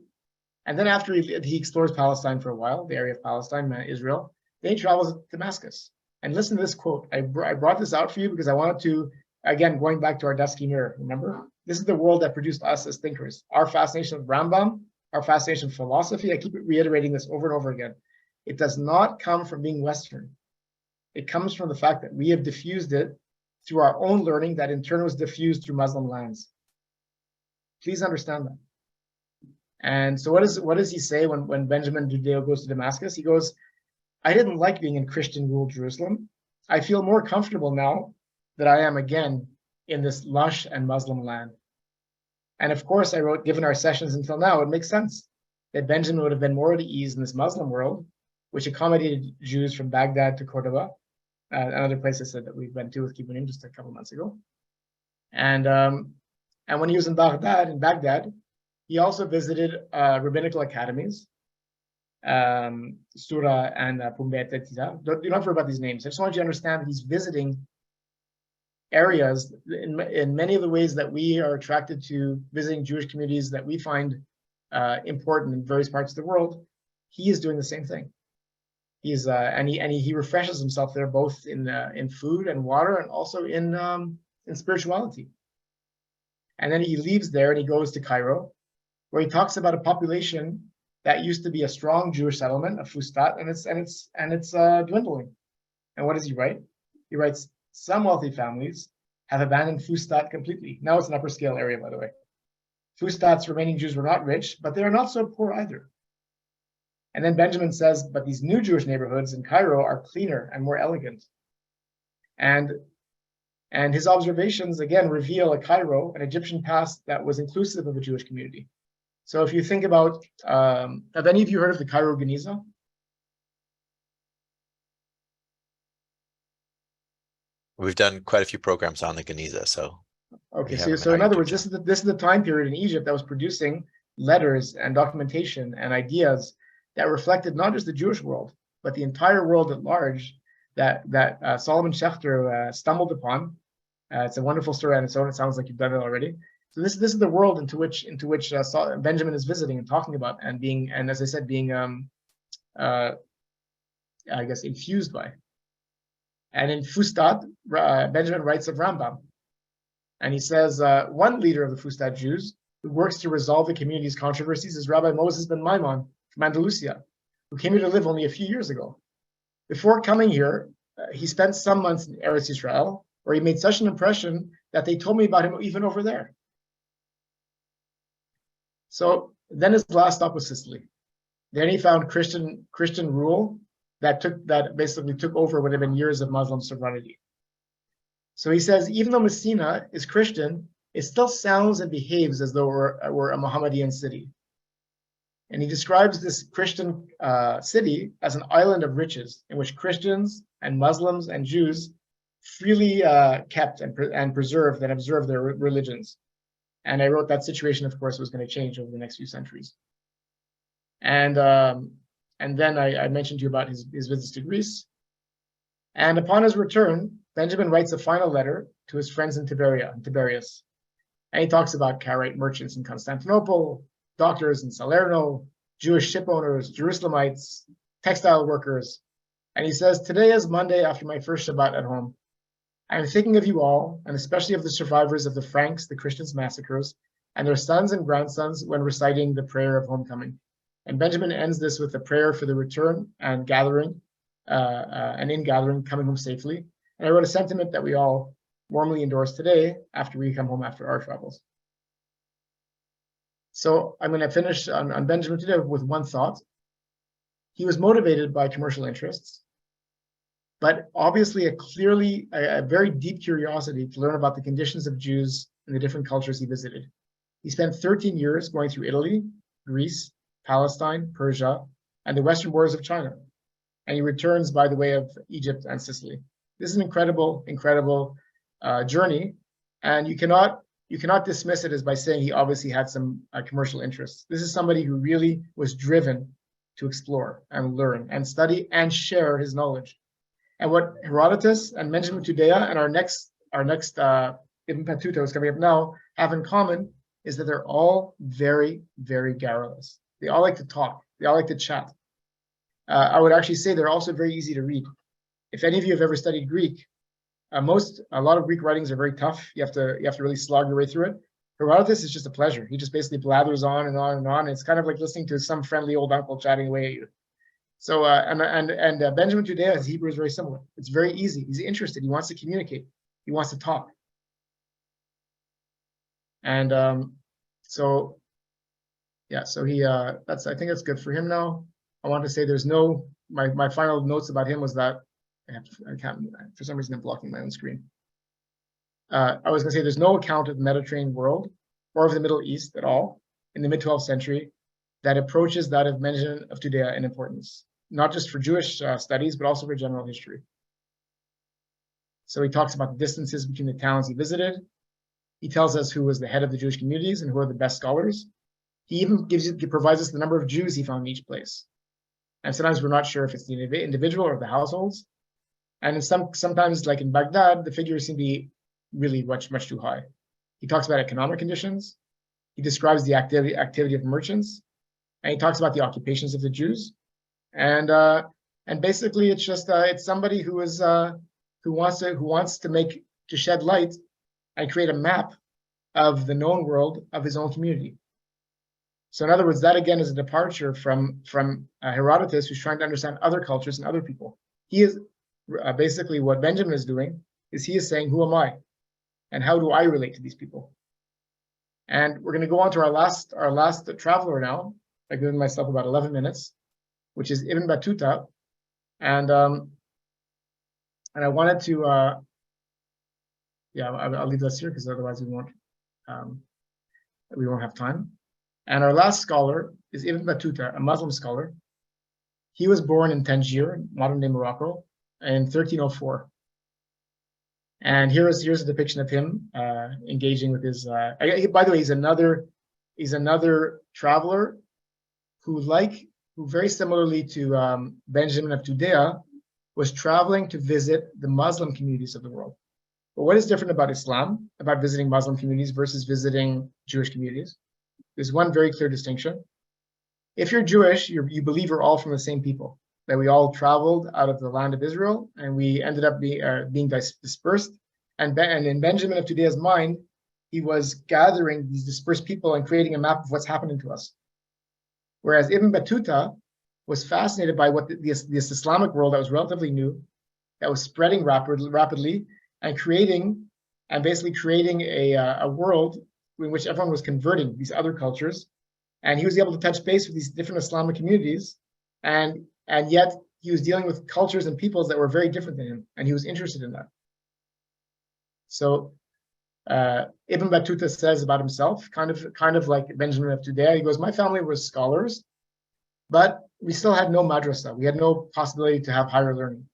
then after he explores Palestine for a while, the area of Palestine, Israel, then he travels to Damascus. And listen to this quote. I brought this out for you because I wanted to, again, going back to our dusky mirror, remember? This is the world that produced us as thinkers. Our fascination with Rambam, our fascination with philosophy, I keep reiterating this over and over again. It does not come from being Western. It comes from the fact that we have diffused it through our own learning that in turn was diffused through Muslim lands. Please understand that. And so what does he say when Benjamin Tudela goes to Damascus? He goes, I didn't like being in Christian-ruled Jerusalem. I feel more comfortable now that I am again in this lush and Muslim land. And of course, I wrote, given our sessions until now, it makes sense that Benjamin would have been more at ease in this Muslim world, which accommodated Jews from Baghdad to Cordoba, another place I said that we went to with Kibunim just a couple months ago. And when he was in Baghdad, he also visited rabbinical academies, Sura and Pumbet Tita. You don't have to worry about these names. I just want you to understand that he's visiting areas in many of the ways that we are attracted to visiting Jewish communities that we find important in various parts of the world. He is doing the same thing. He's and he refreshes himself there, both in food and water, and also in spirituality. And then he leaves there and he goes to Cairo, where he talks about a population that used to be a strong Jewish settlement of Fustat, and it's dwindling. And what does he write? He writes, some wealthy families have abandoned Fustat completely. Now it's an upper scale area, by the way. Fustat's remaining Jews were not rich, but they are not so poor either. And then Benjamin says, but these new Jewish neighborhoods in Cairo are cleaner and more elegant. And his observations, again, reveal a Cairo, an Egyptian past that was inclusive of a Jewish community. So if you think about, have any of you heard of the Cairo Geniza? We've done quite a few programs on the Geniza, so. Okay, so in other words, this is the time period in Egypt that was producing letters and documentation and ideas that reflected not just the Jewish world, but the entire world at large that Solomon Schechter stumbled upon. It's a wonderful story on its own. It sounds like you've done it already. So this is the world into which Benjamin is visiting and talking about and as I said, being I guess infused by. And in Fustat, Benjamin writes of Rambam, and he says one leader of the Fustat Jews who works to resolve the community's controversies is Rabbi Moses ben Maimon from Andalusia, who came here to live only a few years ago. Before coming here, he spent some months in Eretz Israel, where he made such an impression that they told me about him even over there. So then his last stop was Sicily. Then he found Christian rule that basically took over what had been years of Muslim sovereignty. So he says, even though Messina is Christian, it still sounds and behaves as though we're a Mohammedan city. And he describes this Christian city as an island of riches in which Christians and Muslims and Jews freely kept and preserved and observed their religions. And I wrote that situation, of course, was going to change over the next few centuries. And then I mentioned to you about his visits to Greece. And upon his return, Benjamin writes a final letter to his friends in Tiberias. And he talks about Karaite merchants in Constantinople, doctors in Salerno, Jewish ship owners, Jerusalemites, textile workers. And he says, today is Monday after my first Shabbat at home. I am thinking of you all, and especially of the survivors of the Franks, the Christians' massacres, and their sons and grandsons when reciting the prayer of homecoming. And Benjamin ends this with a prayer for the return and gathering, and in gathering, coming home safely. And I wrote a sentiment that we all warmly endorse today after we come home after our travels. So I'm going to finish on Benjamin today with one thought. He was motivated by commercial interests, but obviously a very deep curiosity to learn about the conditions of Jews in the different cultures he visited. He spent 13 years going through Italy, Greece, Palestine, Persia, and the western borders of China. And he returns by the way of Egypt and Sicily. This is an incredible, incredible journey, and you cannot dismiss it as by saying he obviously had some commercial interests. This is somebody who really was driven to explore and learn and study and share his knowledge. And what Herodotus and Benjamin Tudela and our next Ibn Battuta, who's coming up now, have in common is that they're all very, very garrulous. They all like to talk. They all like to chat. I would actually say they're also very easy to read. If any of you have ever studied Greek, a lot of Greek writings are very tough. You have to really slog your way through it. Herodotus is just a pleasure. He just basically blathers on and on and on. It's kind of like listening to some friendly old uncle chatting away at you. So Benjamin Tudela, his Hebrew is very similar. It's very easy. He's interested. He wants to communicate. He wants to talk. And so he I think that's good for him now. I want to say there's no my final notes about him was that I can't, for some reason I'm blocking my own screen. I was going to say there's no account of the Mediterranean world or of the Middle East at all in the mid-12th century that approaches that of Benjamin of Tudela in importance, not just for Jewish studies, but also for general history. So he talks about the distances between the towns he visited. He tells us who was the head of the Jewish communities and who are the best scholars. He even provides us the number of Jews he found in each place. And sometimes we're not sure if it's the individual or the households. And sometimes, like in Baghdad, the figures seem to be really much too high. He talks about economic conditions. He describes the activity of merchants, and he talks about the occupations of the Jews. And basically, it's just it's somebody who wants to shed light and create a map of the known world of his own community. So in other words, that again is a departure from Herodotus, who's trying to understand other cultures and other people. He is basically what Benjamin is doing is he is saying, who am I? And how do I relate to these people? And we're going to go on to our last traveler now. I've given myself about 11 minutes, which is Ibn Battuta. And I wanted to, I'll leave this here because otherwise we won't have time. And our last scholar is Ibn Battuta, a Muslim scholar. He was born in Tangier, modern-day Morocco, in 1304. And here's a depiction of him engaging with his. By the way, he's another traveler who very similarly to Benjamin of Tudela, was traveling to visit the Muslim communities of the world. But what is different about Islam, about visiting Muslim communities versus visiting Jewish communities? There's one very clear distinction. If you're Jewish, you believe we're all from the same people, that we all traveled out of the land of Israel and we ended up being dispersed. And in Benjamin of Tudela's mind, he was gathering these dispersed people and creating a map of what's happening to us. Whereas Ibn Battuta was fascinated by what this Islamic world that was relatively new, that was spreading rapidly and basically creating a world in which everyone was converting these other cultures. And he was able to touch base with these different Islamic communities. And yet he was dealing with cultures and peoples that were very different than him. And he was interested in that. So Ibn Battuta says about himself, kind of like Benjamin of Tudela, he goes, my family was scholars, but we still had no madrasa. We had no possibility to have higher learning.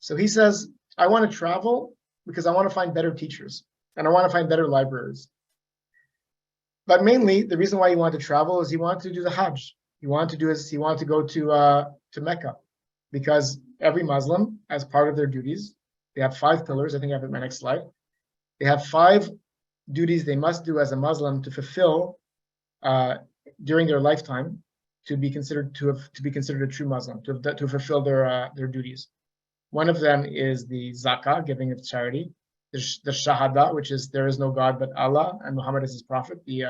So he says, I want to travel because I want to find better teachers and I want to find better libraries. But mainly the reason why he wanted to travel is he wanted to do the Hajj. He wanted to go to Mecca, because every Muslim, as part of their duties, they have 5 pillars. I think I have it in my next slide. They have 5 duties they must do as a Muslim to fulfill during their lifetime to be considered a true Muslim, to fulfill their duties. One of them is the zakah, giving of charity, the shahada, which is there is no God but Allah and Muhammad is his prophet, the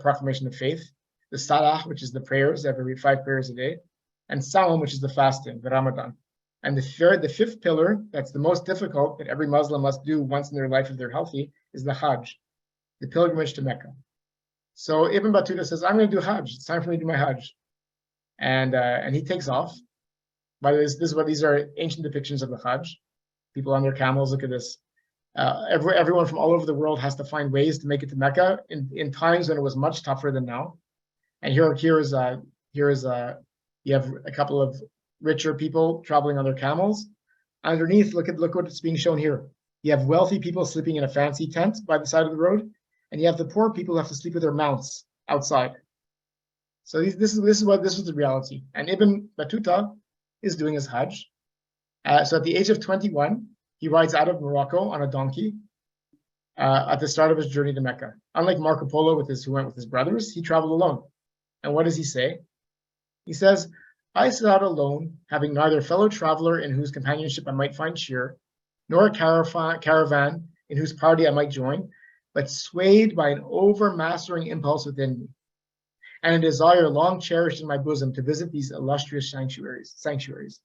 proclamation of faith, the salah, which is the prayers, every 5 prayers a day, and sawm, which is the fasting, the Ramadan. And the 5th pillar, that's the most difficult, that every Muslim must do once in their life if they're healthy, is the Hajj, the pilgrimage to Mecca. So Ibn Battuta says, I'm going to do Hajj. It's time for me to do my Hajj. And he takes off. By the way, these are ancient depictions of the Hajj. People on their camels, look at this. Everyone from all over the world has to find ways to make it to Mecca in times when it was much tougher than now. And here is you have a couple of richer people traveling on their camels. Underneath, look what's being shown here. You have wealthy people sleeping in a fancy tent by the side of the road, and you have the poor people who have to sleep with their mounts outside. So this was the reality. And Ibn Battuta is doing his Hajj. So at the age of 21, he rides out of Morocco on a donkey at the start of his journey to Mecca. Unlike Marco Polo, who went with his brothers, he traveled alone. And what does he say? He says, I set out alone, having neither fellow traveler in whose companionship I might find cheer, nor a caravan in whose party I might join, but swayed by an overmastering impulse within me, and a desire long cherished in my bosom to visit these illustrious sanctuaries.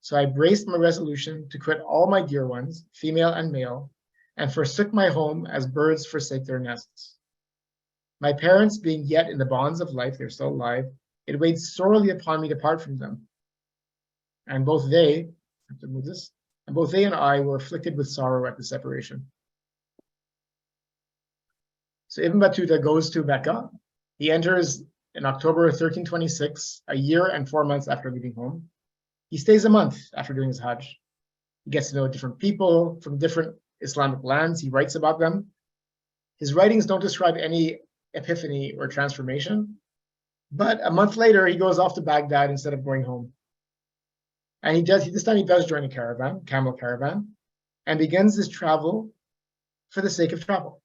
So I braced my resolution to quit all my dear ones, female and male, and forsook my home as birds forsake their nests. My parents being yet in the bonds of life, they're still alive, it weighed sorely upon me to part from them. And both they, and I were afflicted with sorrow at the separation. So Ibn Battuta goes to Mecca. He enters in October 1326, a year and 4 months after leaving home. He stays a month after doing his Hajj. He gets to know different people from different Islamic lands. He writes about them. His writings don't describe any epiphany or transformation, but a month later, he goes off to Baghdad instead of going home. And this time he does join a camel caravan, and begins this travel for the sake of travel.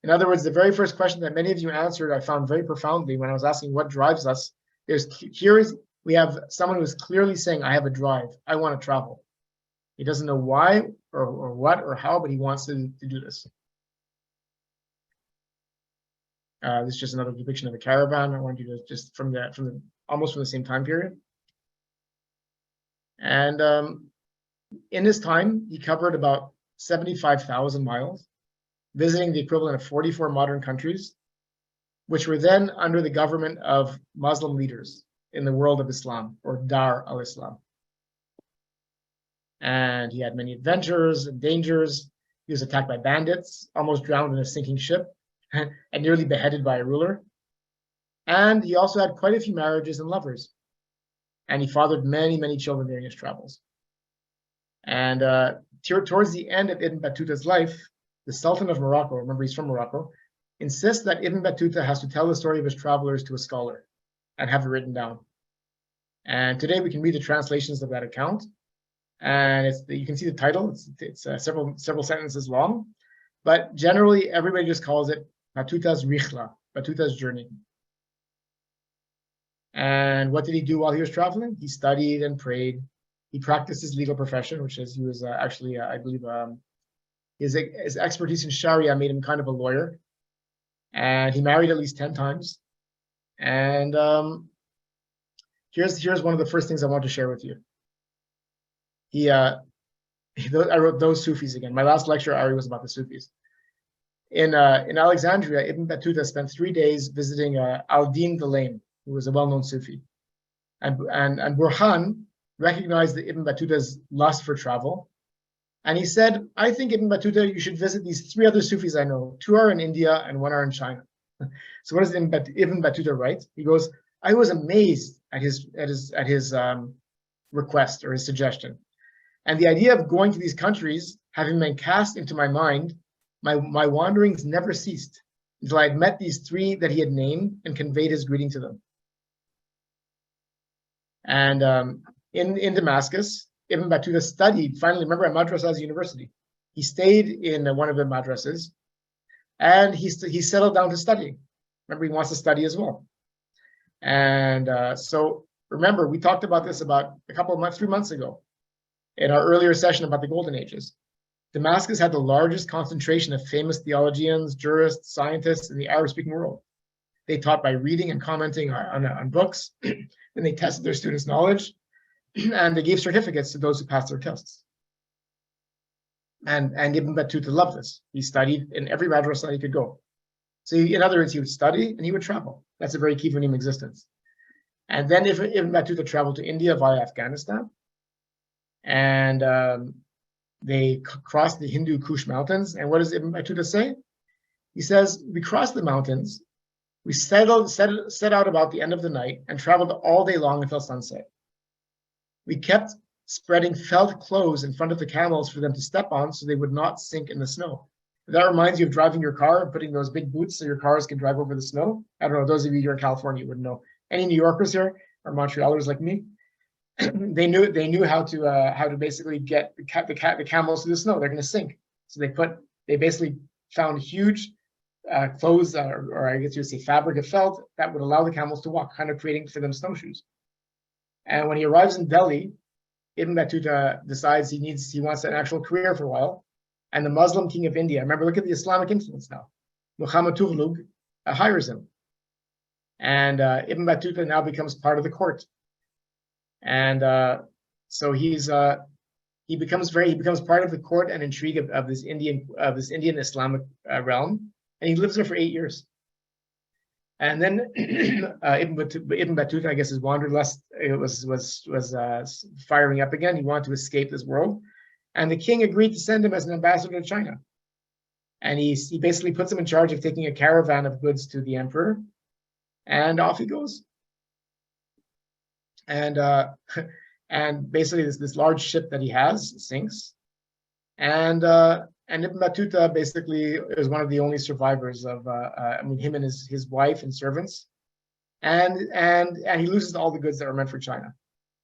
In other words, the very first question that many of you answered, I found very profoundly when I was asking what drives us. We have someone who's clearly saying, I have a drive, I want to travel. He doesn't know why or what or how, but he wants to do this. This is just another depiction of a caravan. I want you to just almost from the same time period. And in this time, he covered about 75,000 miles, visiting the equivalent of 44 modern countries, which were then under the government of Muslim leaders in the world of Islam, or Dar al-Islam. And he had many adventures and dangers. He was attacked by bandits, almost drowned in a sinking ship, and nearly beheaded by a ruler. And he also had quite a few marriages and lovers. And he fathered many, many children during his travels. And towards the end of Ibn Battuta's life, the Sultan of Morocco, remember he's from Morocco, insists that Ibn Battuta has to tell the story of his travelers to a scholar and have it written down. And today we can read the translations of that account. And you can see the title, it's several sentences long, but generally everybody just calls it Battuta's Rihla, Battuta's journey. And what did he do while he was traveling? He studied and prayed. He practiced his legal profession, which is he was actually, I believe, his expertise in Sharia made him kind of a lawyer. And he married at least 10 times. And here's one of the first things I want to share with you. I wrote those Sufis again. My last lecture, Ari, was about the Sufis. In Alexandria, Ibn Battuta spent 3 days visiting al-Din the Lame, who was a well-known Sufi. And Burhan recognized Ibn Battuta's lust for travel. And he said, I think, Ibn Battuta, you should visit these 3 other Sufis I know. 2 are in India and 1 are in China. So what does Ibn Battuta write? He goes, I was amazed at his request or his suggestion. And the idea of going to these countries, having been cast into my mind, my wanderings never ceased until I had met these 3 that he had named and conveyed his greeting to them. And in Damascus, Ibn Battuta studied, finally, remember, at Madrasa's university. He stayed in one of the madrasas, and he settled down to studying. Remember, he wants to study as well. And so remember, we talked about this about 3 months ago in our earlier session about the Golden Ages. Damascus had the largest concentration of famous theologians, jurists, scientists in the Arab-speaking world. They taught by reading and commenting on books, and they tested their students' knowledge, and they gave certificates to those who passed their tests. And Ibn Battuta loved this. He studied in every madrasa he could go. So in other words, he would study and he would travel. That's a very key for him existence. And then Ibn Battuta traveled to India via Afghanistan. And they crossed the Hindu Kush mountains. And what does Ibn Battuta say? He says, we crossed the mountains We set out about the end of the night and traveled all day long until sunset. We kept spreading felt clothes in front of the camels for them to step on so they would not sink in the snow. That reminds you of driving your car and putting those big boots so your cars can drive over the snow. I don't know, those of you here in California wouldn't know. Any New Yorkers here or Montrealers like me, they knew how to basically get the camels to the snow. They're going to sink, so they basically found huge clothes, or I guess you would say fabric of felt that would allow the camels to walk, kind of creating for them snowshoes. And when he arrives in Delhi, Ibn Battuta decides he wants an actual career for a while. And the Muslim king of India, remember, look at the Islamic influence now. Muhammad Tughlaq hires him. And Ibn Battuta now becomes part of the court. And so he becomes part of the court and intrigue of this Indian Islamic realm. And he lives there for 8 years. And then Ibn Battuta, I guess, his wanderlust was firing up again. He wanted to escape this world, and the king agreed to send him as an ambassador to China. And he basically puts him in charge of taking a caravan of goods to the emperor, and off he goes. And and basically this large ship that he has sinks, and Ibn Battuta basically is one of the only survivors of, him and his wife and servants, and he loses all the goods that were meant for China,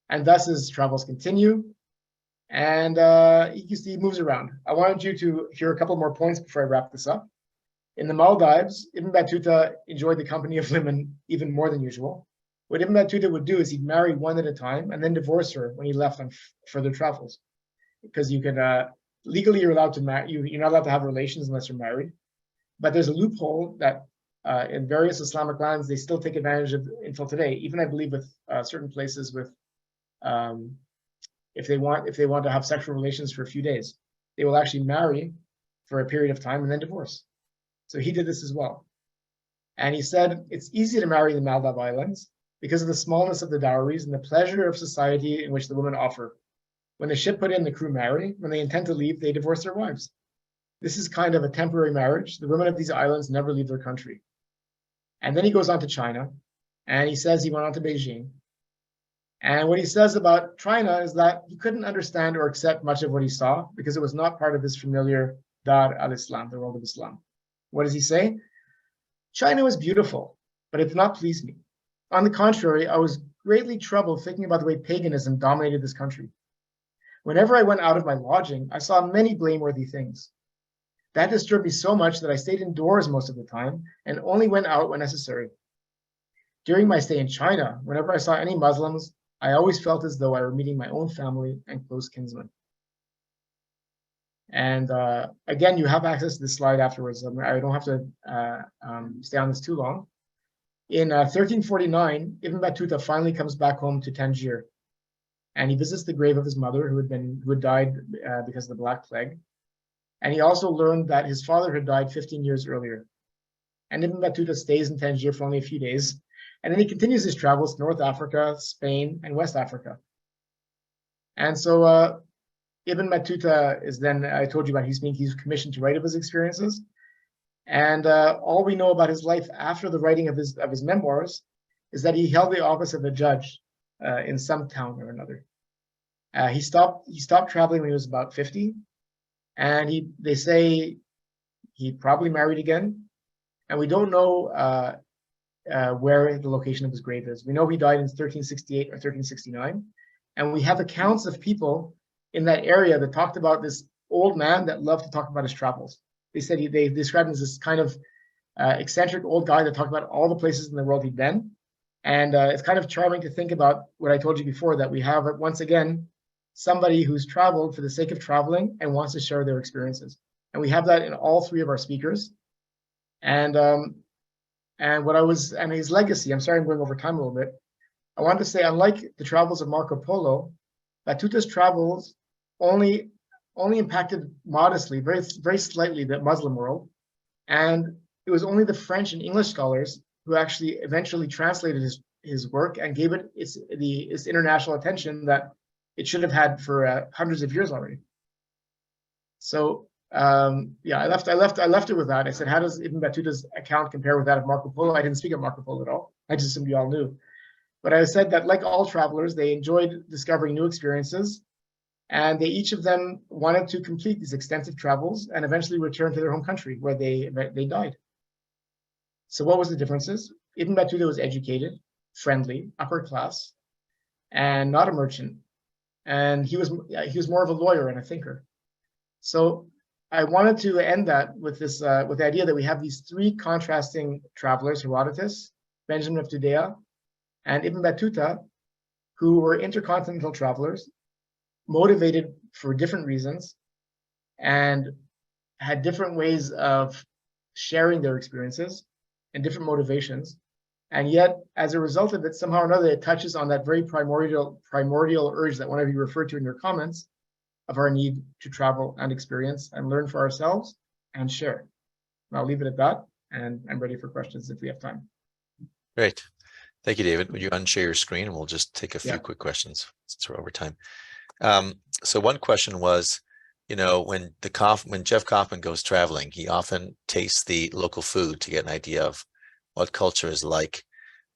and thus his travels continue, and he moves around. I wanted you to hear a couple more points before I wrap this up. In the Maldives, Ibn Battuta enjoyed the company of women even more than usual. What Ibn Battuta would do is he'd marry one at a time and then divorce her when he left on further travels, because you can. Legally, you're allowed to marry. You're not allowed to have relations unless you're married. But there's a loophole that in various Islamic lands they still take advantage of until today. Even I believe with certain places, with if they want to have sexual relations for a few days, they will actually marry for a period of time and then divorce. So he did this as well. And he said it's easy to marry the Maldive Islands because of the smallness of the dowries and the pleasure of society in which the women offer. When the ship put in, the crew marry. When they intend to leave, they divorce their wives. This is kind of a temporary marriage. The women of these islands never leave their country. And then he goes on to China, and he says he went on to Beijing. And what he says about China is that he couldn't understand or accept much of what he saw because it was not part of his familiar Dar al-Islam, the world of Islam. What does he say? China was beautiful, but it did not please me. On the contrary, I was greatly troubled thinking about the way paganism dominated this country. Whenever I went out of my lodging, I saw many blameworthy things. That disturbed me so much that I stayed indoors most of the time and only went out when necessary. During my stay in China, whenever I saw any Muslims, I always felt as though I were meeting my own family and close kinsmen. And again, you have access to this slide afterwards. I don't have to stay on this too long. In 1349, Ibn Battuta finally comes back home to Tangier. And he visits the grave of his mother, who had died because of the Black Plague. And he also learned that his father had died 15 years earlier. And Ibn Battuta stays in Tangier for only a few days. And then he continues his travels to North Africa, Spain, and West Africa. And so Ibn Battuta is then, I told you about, he's commissioned to write of his experiences. And all we know about his life after the writing of his memoirs is that he held the office of a judge in some town or another. He stopped traveling when he was about 50, and they say he probably married again, and we don't know where the location of his grave is. We know he died in 1368 or 1369, and we have accounts of people in that area that talked about this old man that loved to talk about his travels. They said they described him as this kind of eccentric old guy that talked about all the places in the world he'd been. And it's kind of charming to think about what I told you before, that we have, once again, somebody who's traveled for the sake of traveling and wants to share their experiences. And we have that in all three of our speakers. And his legacy, I'm sorry I'm going over time a little bit. I wanted to say, unlike the travels of Marco Polo, Battuta's travels only impacted modestly, very, very slightly, the Muslim world. And it was only the French and English scholars who actually eventually translated his work and gave it its international attention that it should have had for hundreds of years already. So Yeah, I left it with that. I said, how does Ibn Battuta's account compare with that of Marco Polo? I didn't speak of Marco Polo at all. I just assumed you all knew. But I said that like all travelers, they enjoyed discovering new experiences, and they each of them wanted to complete these extensive travels and eventually return to their home country where they died. So what was the differences? Ibn Battuta was educated, friendly, upper class, and not a merchant. And he was more of a lawyer and a thinker. So I wanted to end that with this with the idea that we have these three contrasting travelers: Herodotus, Benjamin of Tudela, and Ibn Battuta, who were intercontinental travelers, motivated for different reasons, and had different ways of sharing their experiences and different motivations. And yet, as a result of it, somehow or another, it touches on that very primordial urge that one of you referred to in your comments, of our need to travel and experience and learn for ourselves and share. And I'll leave it at that, and I'm ready for questions if we have time. Great. Thank you, David. Would you unshare your screen and we'll just take a few quick questions since we're over time. So one question was, you know, when Jeff Kaufman goes traveling, he often tastes the local food to get an idea of what culture is like.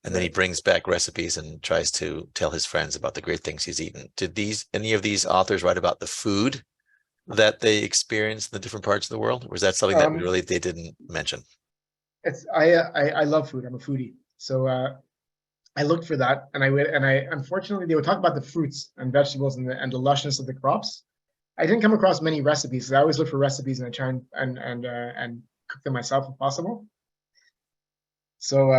And then he brings back recipes and tries to tell his friends about the great things he's eaten. Did any of these authors write about the food that they experienced in the different parts of the world? Or was that something that really they didn't mention? I love food. I'm a foodie. So I looked for that, and I unfortunately they would talk about the fruits and vegetables and the lushness of the crops. I didn't come across many recipes. So I always look for recipes and I try and cook them myself if possible. So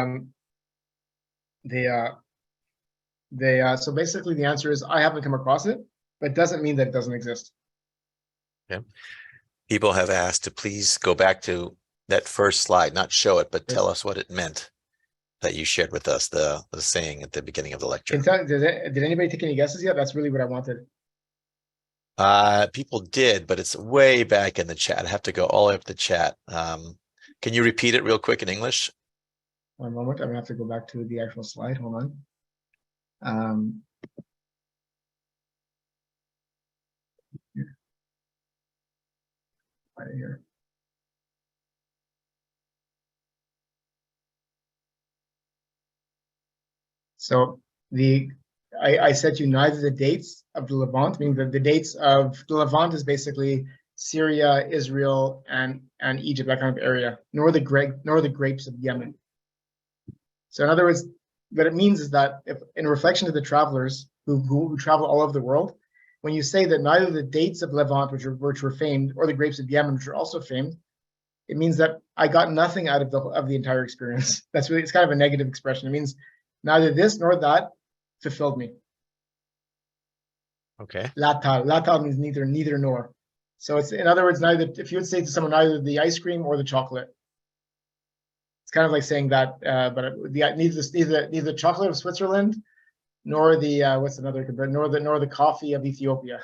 so basically the answer is I haven't come across it, but it doesn't mean that it doesn't exist. Yeah. People have asked to please go back to that first slide, not show it, but tell us what it meant that you shared with us, the saying at the beginning of the lecture. Did anybody take any guesses yet? That's really what I wanted. People did, but it's way back in the chat. I have to go all the way up the chat. Can you repeat it real quick in English? One moment, I'm gonna have to go back to the actual slide. Hold on. Right here. So I said to you neither the dates of the Levant, meaning the dates of the Levant is basically Syria, Israel, and Egypt, that kind of area, nor the grapes of Yemen. So in other words, what it means is that if, in reflection to the travelers who travel all over the world, when you say that neither the dates of Levant, which were famed, or the grapes of Yemen, which are also famed, it means that I got nothing out of the entire experience. That's really, it's kind of a negative expression. It means neither this nor that fulfilled me. Okay. Latal means neither nor. So it's, in other words, neither, if you would say to someone neither the ice cream or the chocolate, it's kind of like saying that, but neither the chocolate of Switzerland nor the what's another nor the coffee of Ethiopia.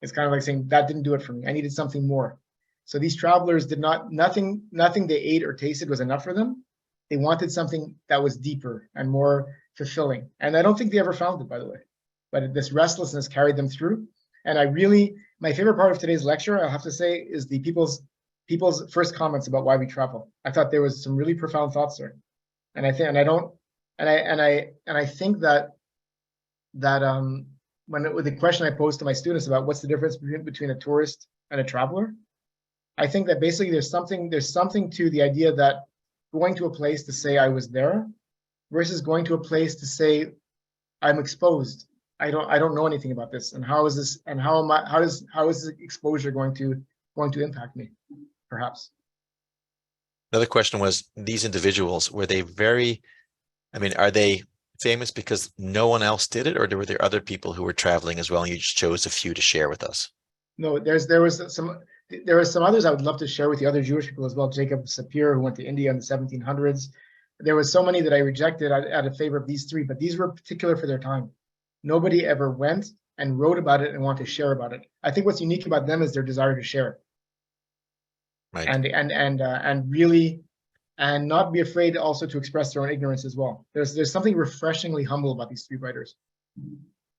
It's kind of like saying that didn't do it for me. I needed something more. So these travelers did nothing they ate or tasted was enough for them. They wanted something that was deeper and more fulfilling. And I don't think they ever found it, by the way. But this restlessness carried them through. And my favorite part of today's lecture, I'll have to say, is the people's first comments about why we travel. I thought there was some really profound thoughts there. And I think that with the question I posed to my students about what's the difference between a tourist and a traveler, I think that basically there's something to the idea that going to a place to say I was there versus going to a place to say I'm exposed. I don't know anything about this, and how is this, and how is this exposure going to impact me, perhaps. Another question was, these individuals, were they are they famous because no one else did it, or were there other people who were traveling as well and you just chose a few to share with us? No, there was some others I would love to share with you, other Jewish people as well. Jacob Sapir, who went to India in the 1700s. There was so many that I rejected out of favor of these three, but these were particular for their time. Nobody ever went and wrote about it and wanted to share about it. I think what's unique about them is their desire to share it. Right. And really, and not be afraid also to express their own ignorance as well. There's something refreshingly humble about these three writers.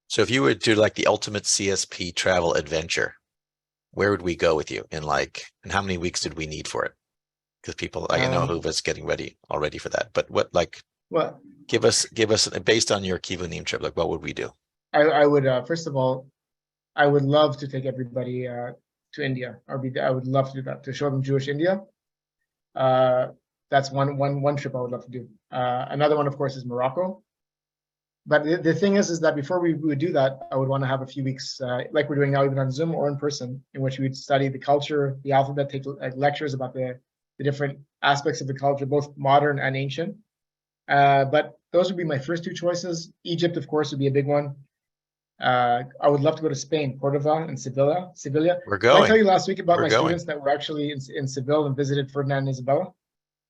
So if you were to do like the ultimate CSP travel adventure, where would we go with you and how many weeks did we need for it? Because people, I know who was getting ready already for that, but Well, give us based on your Kivunim trip, like what would we do? I would first of all, I would love to take everybody to India. I would love to do that, to show them Jewish India. That's one trip I would love to do. Another one, of course, is Morocco. But the thing is that before we would do that, I would want to have a few weeks, like we're doing now, even on Zoom or in person, in which we would study the culture, the alphabet, take lectures about the different aspects of the culture, both modern and ancient. But those would be my first two choices. Egypt, of course, would be a big one. I would love to go to Spain, Cordova and Sevilla. We're Did I going. tell you last week about We're my going. students that were actually in Seville and visited Ferdinand and Isabella?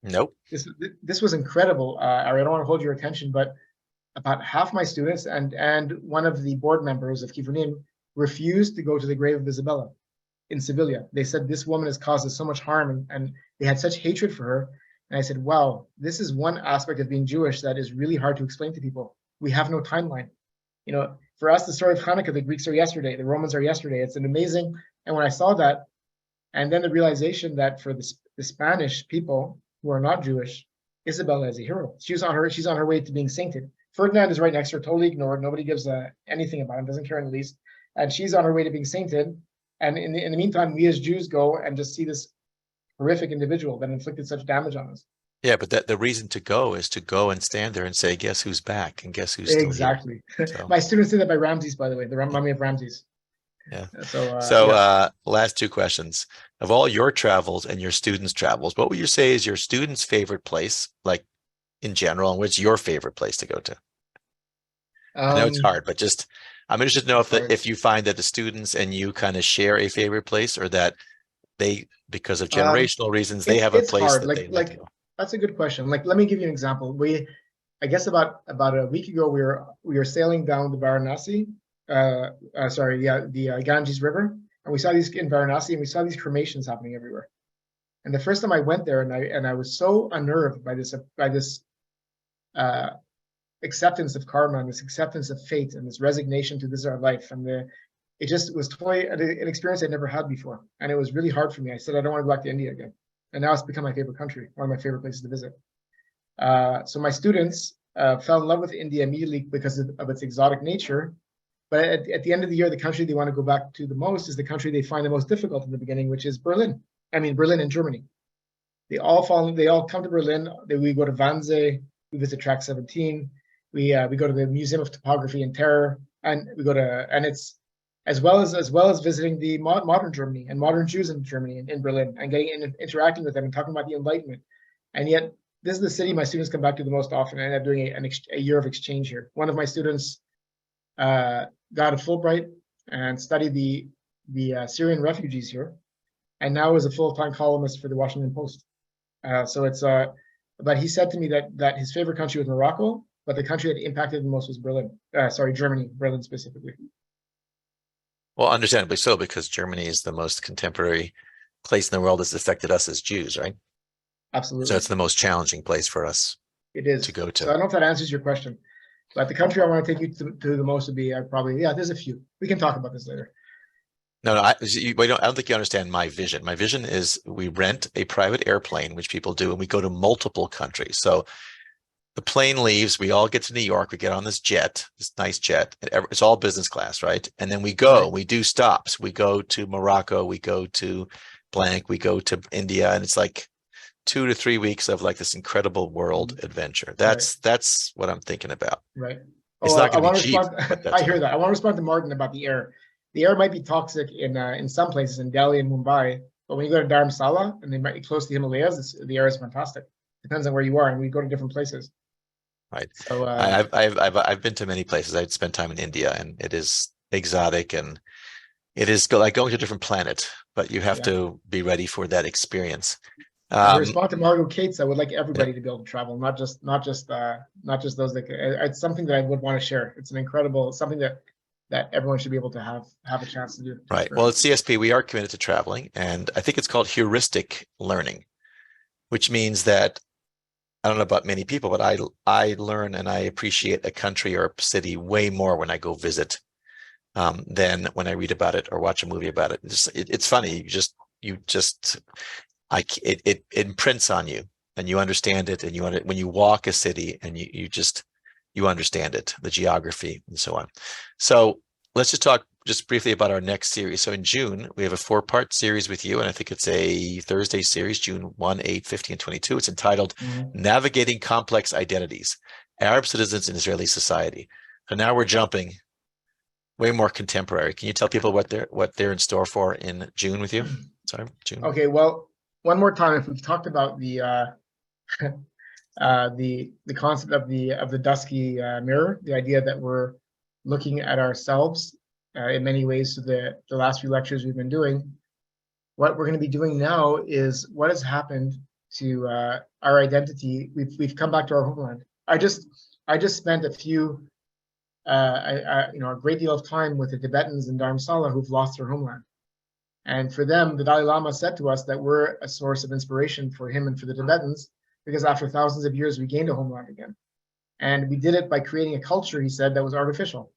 Nope. This was incredible. I don't want to hold your attention, but about half my students and one of the board members of Kivunim refused to go to the grave of Isabella in Sevilla. They said this woman has caused us so much harm, and they had such hatred for her. And I said, wow, this is one aspect of being Jewish that is really hard to explain to people. We have no timeline. You know, for us, the story of Hanukkah, the Greeks are yesterday, the Romans are yesterday. It's an amazing. And when I saw that, and then the realization that for the Spanish people who are not Jewish, Isabella is a hero. She's on her way to being sainted. Ferdinand is right next to her, totally ignored. Nobody gives anything about him, doesn't care in the least. And she's on her way to being sainted. And in the meantime, we as Jews go and just see this horrific individual that inflicted such damage on us. Yeah, but the reason to go is to go and stand there and say, guess who's back and guess who's still Exactly. here. So, My students did that by Ramses, by the way, the mummy of Ramses. yeah. So, yeah. Last two questions. Of all your travels and your students' travels, what would you say is your students' favorite place, like in general, and what's your favorite place to go to? I know it's hard, but I'm interested to know if you find that the students and you kind of share a favorite place, or that they, because of generational reasons, they have a place hard. that they like to go. That's a good question. Like, let me give you an example. I guess about a week ago, we were sailing down the Varanasi, the Ganges River, and we saw these in Varanasi, and we saw these cremations happening everywhere. And the first time I went there, and I was so unnerved by this acceptance of karma and this acceptance of fate and this resignation to this is our life, and it just was totally an experience I'd never had before, and it was really hard for me. I said I don't want to go back to India again, and now it's become my favorite country, one of my favorite places to visit. So my students fell in love with India immediately because of its exotic nature. But at the end of the year, the country they want to go back to the most is the country they find the most difficult in the beginning, which is Berlin. I mean, Berlin and Germany. They all come to Berlin. We go to Wannsee. We visit Track 17. We go to the Museum of Topography and Terror, and it's as well as visiting the modern Germany and modern Jews in Germany in Berlin, and interacting with them and talking about the Enlightenment. And yet, this is the city my students come back to the most often. I end up doing a year of exchange here. One of my students got a Fulbright and studied the Syrian refugees here, and now is a full-time columnist for the Washington Post. But he said to me that his favorite country was Morocco, but the country that impacted him the most was Germany, Berlin specifically. Well, understandably so, because Germany is the most contemporary place in the world that's affected us as Jews, right? Absolutely. So it's the most challenging place for us. It is to go to. So I don't know if that answers your question, but the country I want to take you to the most would be there's a few. We can talk about this later. No, I don't think you understand my vision. My vision is we rent a private airplane, which people do, and we go to multiple countries. So the plane leaves, we all get to New York, we get on this nice jet. It's all business class, right? And then we go, we do stops. We go to Morocco, we go to blank, we go to India, and it's like 2 to 3 weeks of like this incredible world adventure. That's what I'm thinking about. Right. It's not going to be cheap. I hear that. I want to respond to Martin about the air. The air might be toxic in some places, in Delhi and Mumbai, but when you go to Dharamsala and they might be close to the Himalayas, the air is fantastic. Depends on where you are, and we go to different places. Right. So I've been to many places. I've spent time in India, and it is exotic, and it is like going to a different planet. But you have to be ready for that experience. To respond to Margot Cates, I would like everybody to be able to travel, not just those that. It's something that I would want to share. It's an incredible something that everyone should be able to have a chance to do. Right. Well, at CSP, we are committed to traveling, and I think it's called heuristic learning, which means that I don't know about many people, but I learn and I appreciate a country or a city way more when I go visit than when I read about it or watch a movie about it. It's funny. It imprints on you, and you understand it, and when you walk a city, and you understand it, the geography and so on. So let's just talk just briefly about our next series. So in June, we have a 4-part series with you, and I think it's a Thursday series, June 1, 8, 15, and 22. It's entitled Navigating Complex Identities, Arab Citizens in Israeli Society. So now we're jumping way more contemporary. Can you tell people what they're in store for in June with you? Sorry, June. Okay, well, one more time, if we've talked about the concept of the dusky mirror, the idea that we're looking at ourselves in many ways. So the last few lectures we've been doing, what we're going to be doing now is what has happened to our identity. We've come back to our homeland. I just spent a great deal of time with the Tibetans in Dharamsala who've lost their homeland. And for them, the Dalai Lama said to us that we're a source of inspiration for him and for the Tibetans, because after thousands of years, we gained a homeland again. And we did it by creating a culture, he said, that was artificial.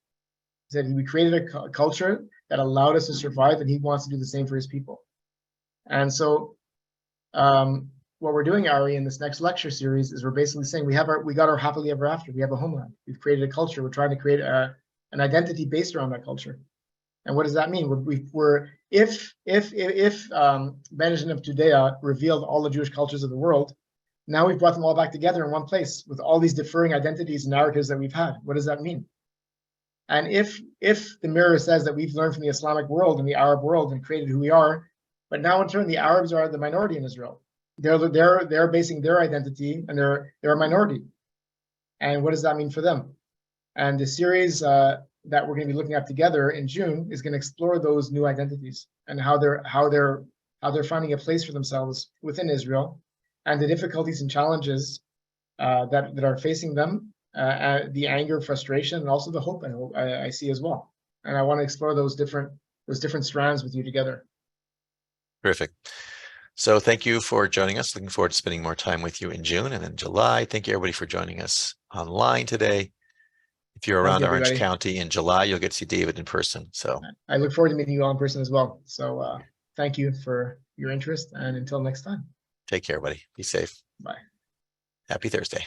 He said we created a culture that allowed us to survive, and he wants to do the same for his people. And so what we're doing, Ari, in this next lecture series is we're basically saying we got our happily ever after. We have a homeland. We've created a culture. We're trying to create an identity based around that culture. And what does that mean? If Mendelsohn of Tudela revealed all the Jewish cultures of the world, now we've brought them all back together in one place with all these differing identities and narratives that we've had. What does that mean? And if the mirror says that we've learned from the Islamic world and the Arab world and created who we are, but now in turn the Arabs are the minority in Israel. They're basing their identity, and they're a minority. And what does that mean for them? And the series that we're going to be looking at together in June is going to explore those new identities and how they're finding a place for themselves within Israel, and the difficulties and challenges that are facing them, the anger, frustration, and also the hope I see as well. And I want to explore those different strands with you together. Terrific. So thank you for joining us. Looking forward to spending more time with you in June and in July. Thank you, everybody, for joining us online today. If you're around Orange County in July, you'll get to see David in person. So I look forward to meeting you all in person as well. So thank you for your interest, and until next time. Take care, buddy. Be safe. Bye. Happy Thursday.